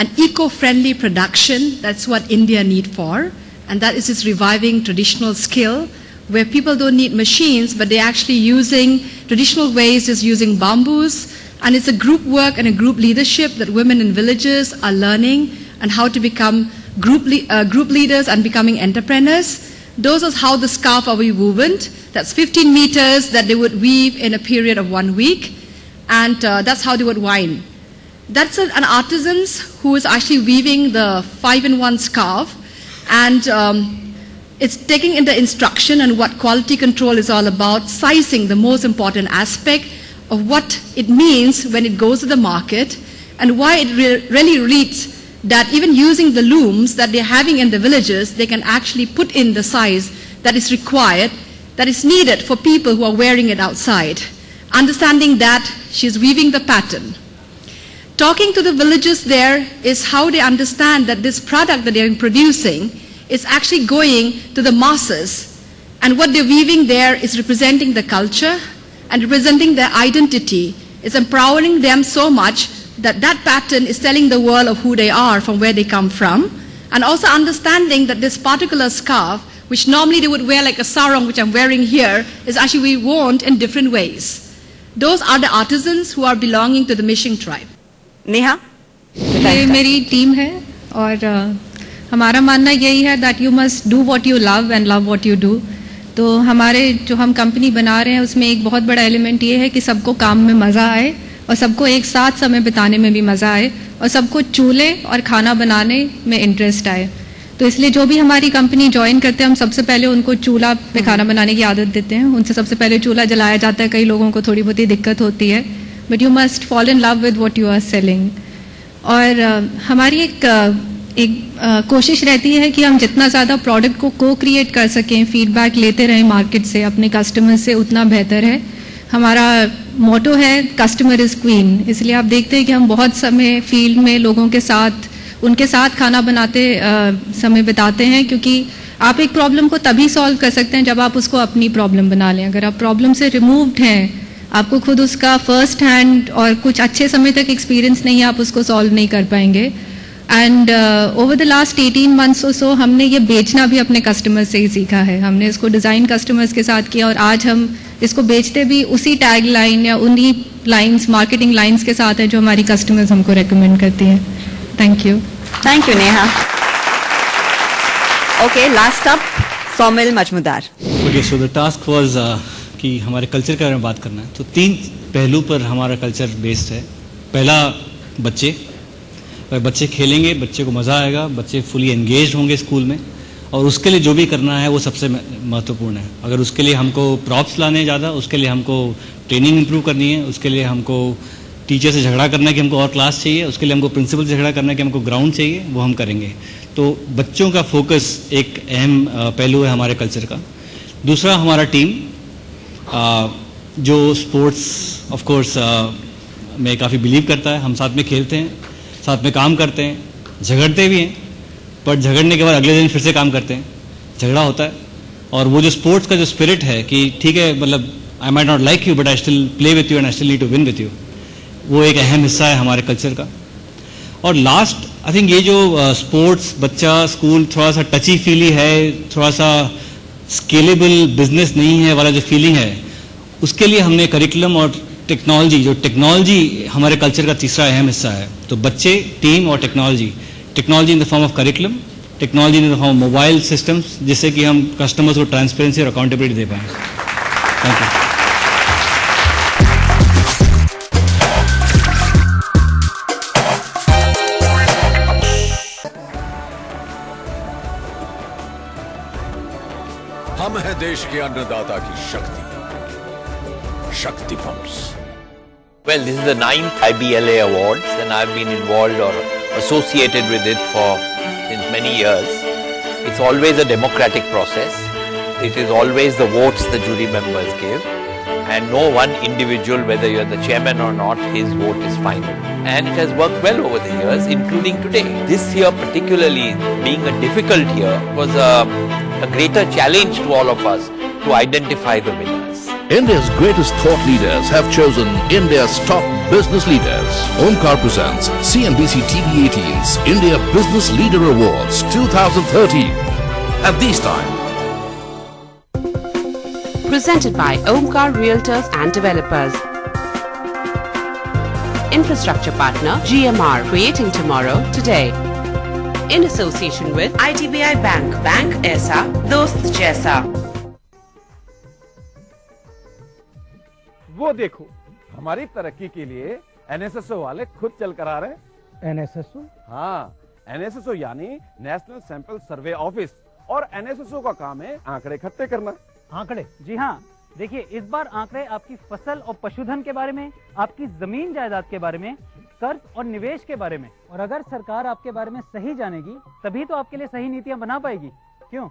an eco-friendly production. That's what India need for. And that is its reviving traditional skill, where people don't need machines, but they're actually using traditional ways, just using bamboos. And it's a group work and a group leadership that women in villages are learning, and how to become group leaders and becoming entrepreneurs. Those are how the scarf are woven. That's 15 meters that they would weave in a period of 1 week. and that's how they would wind. That's an artisan who is actually weaving the 5-in-1 scarf, and it's taking in the instruction and what quality control is all about, sizing the most important aspect of what it means when it goes to the market, and why it really reads that even using the looms that they're having in the villages, they can actually put in the size that is required, that is needed for people who are wearing it outside. Understanding that she's weaving the pattern. Talking to the villagers there is how they understand that this product that they're producing is actually going to the masses. And what they're weaving there is representing the culture and representing their identity. It's empowering them so much that that pattern is telling the world of who they are, from where they come from. And also understanding that this particular scarf, which normally they would wear like a sarong, which I'm wearing here, is actually worn in different ways. Those are the artisans who are belonging to the Mishing tribe. Neha, ये मेरी team है और हमारा मानना यही है that you must do what you love and love what you do. तो हमारे जो हम कंपनी बना रहे हैं उसमें एक बहुत बड़ा एलिमेंट ये है कि सबको काम में मज़ा आए और सबको एक साथ समय बिताने में भी मज़ा आए और सबको चूल्हे और खाना बनाने में इंटरेस्ट आए. तो इसलिए जो भी हमारी कंपनी ज्वाइन करते हैं हम सबसे पहले उनको चूल्हा पे खाना बनाने की आदत देते हैं. उनसे सबसे पहले चूल्हा जलाया जाता है. कई लोगों को थोड़ी बहुत ही दिक्कत होती है, but you must fall in love with what you are selling. और हमारी एक कोशिश रहती है कि हम जितना ज़्यादा प्रोडक्ट को को क्रिएट कर सकें, फीडबैक लेते रहें मार्केट से, अपने कस्टमर से, उतना बेहतर है. हमारा मोटो है कस्टमर इज़ क्वीन. इसलिए आप देखते हैं कि हम बहुत समय फील्ड में लोगों के साथ, उनके साथ खाना बनाते समय बिताते हैं, क्योंकि आप एक प्रॉब्लम को तभी सॉल्व कर सकते हैं जब आप उसको अपनी प्रॉब्लम बना लें. अगर आप प्रॉब्लम से रिमूव्ड हैं, आपको खुद उसका फर्स्ट हैंड और कुछ अच्छे समय तक एक्सपीरियंस नहीं है, आप उसको सॉल्व नहीं कर पाएंगे. And over the last 18 months और सो हमने ये बेचना भी अपने कस्टमर से ही सीखा है. हमने इसको डिज़ाइन कस्टमर्स के साथ किया और आज हम इसको बेचते भी उसी टैग लाइन या उन्हीं लाइन्स, मार्केटिंग लाइन्स के साथ है जो हमारी कस्टमर्स हमको रेकमेंड करती हैं. Thank you. Thank you Neha. Okay, last up Saumil Majumdar. Okay, so the task was कि हमारे कल्चर के बारे में बात करना है. तो 3 पहलू पर हमारा कल्चर बेस्ड है. पहला, बच्चे. बच्चे खेलेंगे, बच्चे को मज़ा आएगा, बच्चे फुली एंगेज होंगे स्कूल में, और उसके लिए जो भी करना है वो सबसे महत्वपूर्ण है. अगर उसके लिए हमको प्रॉप्स लाने ज़्यादा, उसके लिए हमको ट्रेनिंग इंप्रूव करनी है, उसके लिए हमको टीचर से झगड़ा करना है कि हमको और क्लास चाहिए, उसके लिए हमको प्रिंसिपल से झगड़ा करना है कि हमको ग्राउंड चाहिए, वो हम करेंगे. तो बच्चों का फोकस एक अहम पहलू है हमारे कल्चर का. दूसरा, हमारा टीम जो स्पोर्ट्स ऑफ कोर्स में काफ़ी बिलीव करता है. हम साथ में खेलते हैं, साथ में काम करते हैं, झगड़ते भी हैं, पर झगड़ने के बाद अगले दिन फिर से काम करते हैं. झगड़ा होता है, और वो जो स्पोर्ट्स का जो स्पिरिट है कि ठीक है, मतलब I might not like you but I still play with you and I still need to win with you, वो एक अहम हिस्सा है हमारे कल्चर का. और लास्ट, आई थिंक ये जो स्पोर्ट्स, बच्चा, स्कूल थोड़ा सा टची फीली है, थोड़ा सा स्केलेबल बिजनेस नहीं है वाला जो फीलिंग है, उसके लिए हमने करिकुलम और टेक्नोलॉजी, जो टेक्नोलॉजी हमारे कल्चर का तीसरा अहम हिस्सा है. तो बच्चे, टीम और technology. Technology in the form of curriculum, technology in the form of mobile systems, जिससे कि हम कस्टमर्स को ट्रांसपेरेंसी और अकाउंटेबिलिटी दे पाएँ. Thank you. हम है देश के अन्नदाता की शक्ति, शक्ति pumps. Well, this is the 9th IBLA Awards, and I've been involved or associated with it for since many years. It's always a democratic process. It is always the votes the jury members give, and no one individual, whether you're the chairman or not, his vote is final. And it has worked well over the years, including today. This year particularly, being a difficult year, was a greater challenge to all of us to identify the winners. India's greatest thought leaders have chosen India's top business leaders. Omkar presents CNBC TV18's India Business Leader Awards 2013. At this time, presented by Omkar Realtors and Developers. Infrastructure partner GMR, creating tomorrow today. In association with IDBI Bank, Bank ऐसा दोस्त जैसा. वो देखो, हमारी तरक्की के लिए NSSO वाले खुद चल कर आ रहे हैं। NSSO? हाँ, NSSO यानी नेशनल सैंपल सर्वे ऑफिस, और NSSO का काम है आंकड़े इकट्ठे करना। आंकड़े? जी हाँ, देखिए इस बार आंकड़े आपकी फसल और पशुधन के बारे में, आपकी जमीन जायदाद के बारे में, कर्ज और निवेश के बारे में, और अगर सरकार आपके बारे में सही जानेगी तभी तो आपके लिए सही नीतियां बना पाएगी। क्यों?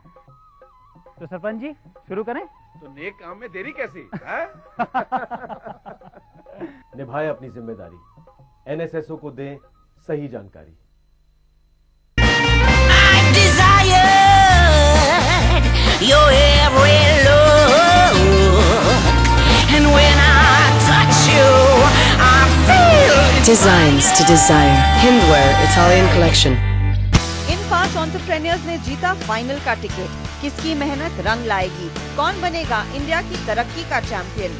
तो सरपंच जी शुरू करें? तो नेक काम में देरी कैसी है? निभाए अपनी जिम्मेदारी, NSSO को दें सही जानकारी। Your every look, and when I touch you, I feel Designs to Desire, Hindwear Italian Collection. In 5 entrepreneurs ने जीता फाइनल का टिकट। किसकी मेहनत रंग लाएगी? कौन बनेगा इंडिया की तरक्की का champion?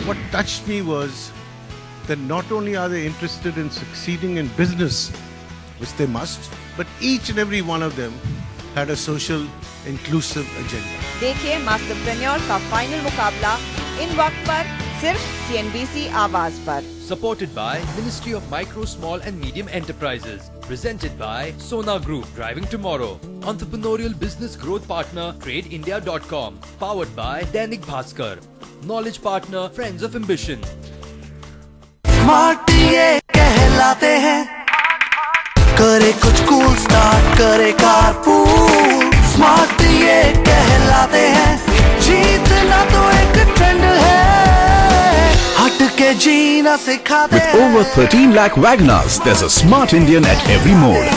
What touched me was that not only are they interested in succeeding in business, which they must, but each and every one of them had a social inclusive agenda. देखिए मास्टरप्रेन्योर का final मुकाबला इन वक्त पर सिर्फ CNBC आवाज पर। Supported by Ministry of Micro, Small and Medium Enterprises. Presented by Sona Group, Driving Tomorrow. Entrepreneurial Business Growth Partner, TradeIndia.com. Powered by Dainik Bhaskar. Knowledge Partner, Friends of Ambition. Smart ये कहलाते हैं, करे कुछ cool start करे carpool. Smart ये कहलाते हैं, जीतना तो एक ट्रेंड है, हट के जीना सिखाते हैं। With over 13 lakh Wagoners, there's a smart Indian at every mode.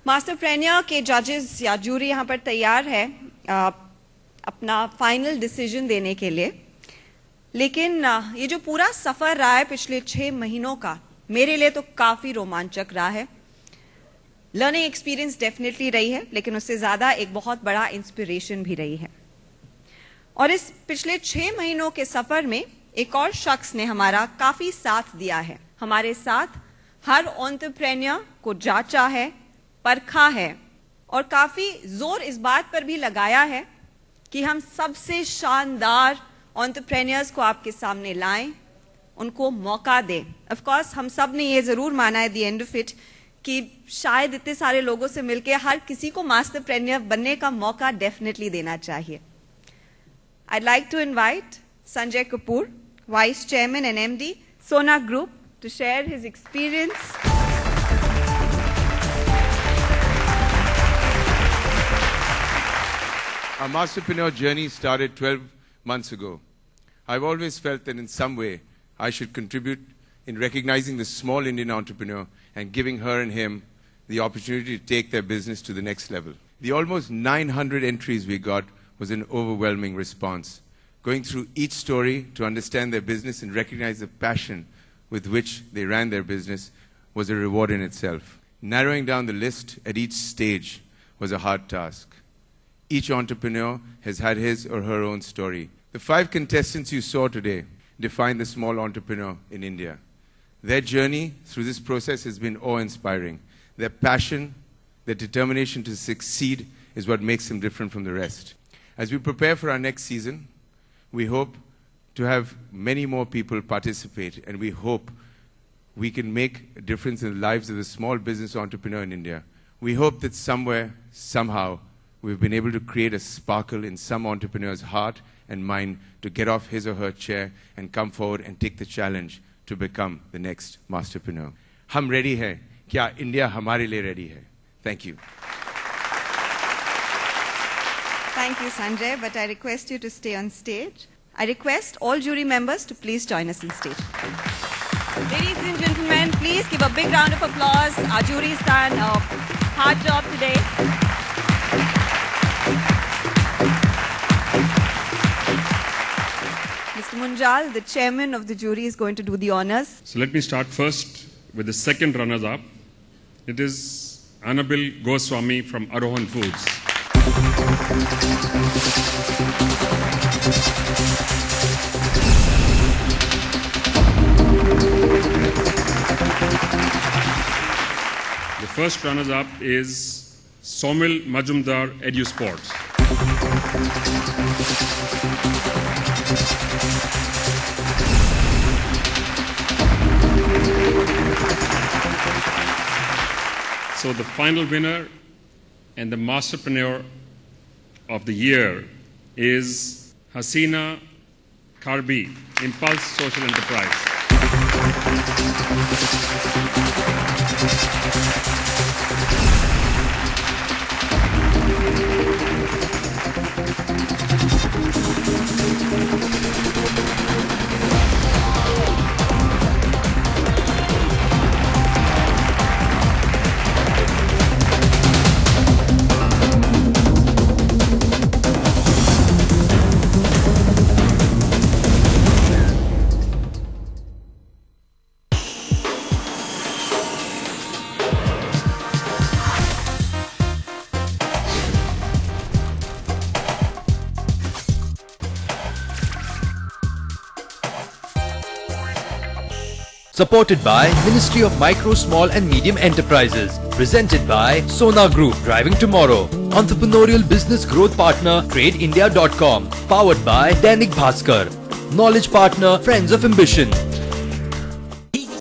मास्टरप्रेन्योर के जजेस या जूरी यहाँ पर तैयार है अपना फाइनल डिसीजन देने के लिए। लेकिन ये जो पूरा सफर रहा है पिछले 6 महीनों का, मेरे लिए तो काफी रोमांचक रहा है। लर्निंग एक्सपीरियंस डेफिनेटली रही है, लेकिन उससे ज्यादा एक बहुत बड़ा इंस्पिरेशन भी रही है। और इस पिछले 6 महीनों के सफर में एक और शख्स ने हमारा काफी साथ दिया है। हमारे साथ हर एंटरप्रेन्योर को जांचा है, परखा है और काफी जोर इस बात पर भी लगाया है कि हम सबसे शानदार एंटरप्रेन्योर्स को आपके सामने लाएं, उनको मौका दें। ऑफ कोर्स हम सब ने ये जरूर माना है द एंड ऑफ इट कि शायद इतने सारे लोगों से मिलकर हर किसी को मास्टरप्रेन्योर बनने का मौका डेफिनेटली देना चाहिए। I'd like to invite Sanjay Kapoor, Vice Chairman and MD, Sona Group, to share his experience. Our Masterpreneur journey started 12 months ago. I've always felt that in some way I should contribute in recognizing the small Indian entrepreneur and giving her and him the opportunity to take their business to the next level. The almost 900 entries we got was an overwhelming response. Going through each story to understand their business and recognize the passion with which they ran their business was a reward in itself. Narrowing down the list at each stage was a hard task. Each entrepreneur has had his or her own story. The 5 contestants you saw today define the small entrepreneur in India. Their journey through this process has been awe-inspiring. Their passion, their determination to succeed is what makes them different from the rest. As we prepare for our next season, we hope to have many more people participate, and we hope we can make a difference in the lives of the small business entrepreneur in India. We hope that somewhere, somehow, we've been able to create a sparkle in some entrepreneur's heart and mind to get off his or her chair and come forward and take the challenge to become the next masterpreneur. हम ready हैं, क्या India हमारे लिए ready है? Thank you. Thank you, Sanjay, but I request you to stay on stage. I request all jury members to please join us on stage. Ladies and gentlemen, please give a big round of applause. Our jury's done a hard job today. Mr. Munjal, the chairman of the jury, is going to do the honors. So let me start first with the second runners-up. It is Annabil Goswami from Arohan Foods. The first runners-up is Somil Majumdar EduSports. So the final winner and the Masterpreneur of the Year is Hasina Karbi, Impulse Social Enterprise. Supported by Ministry of Micro, Small and Medium Enterprises. Presented by Sona Group, Driving Tomorrow. Entrepreneurial Business Growth Partner, TradeIndia.com. Powered by Dainik Bhaskar. Knowledge Partner, Friends of Ambition.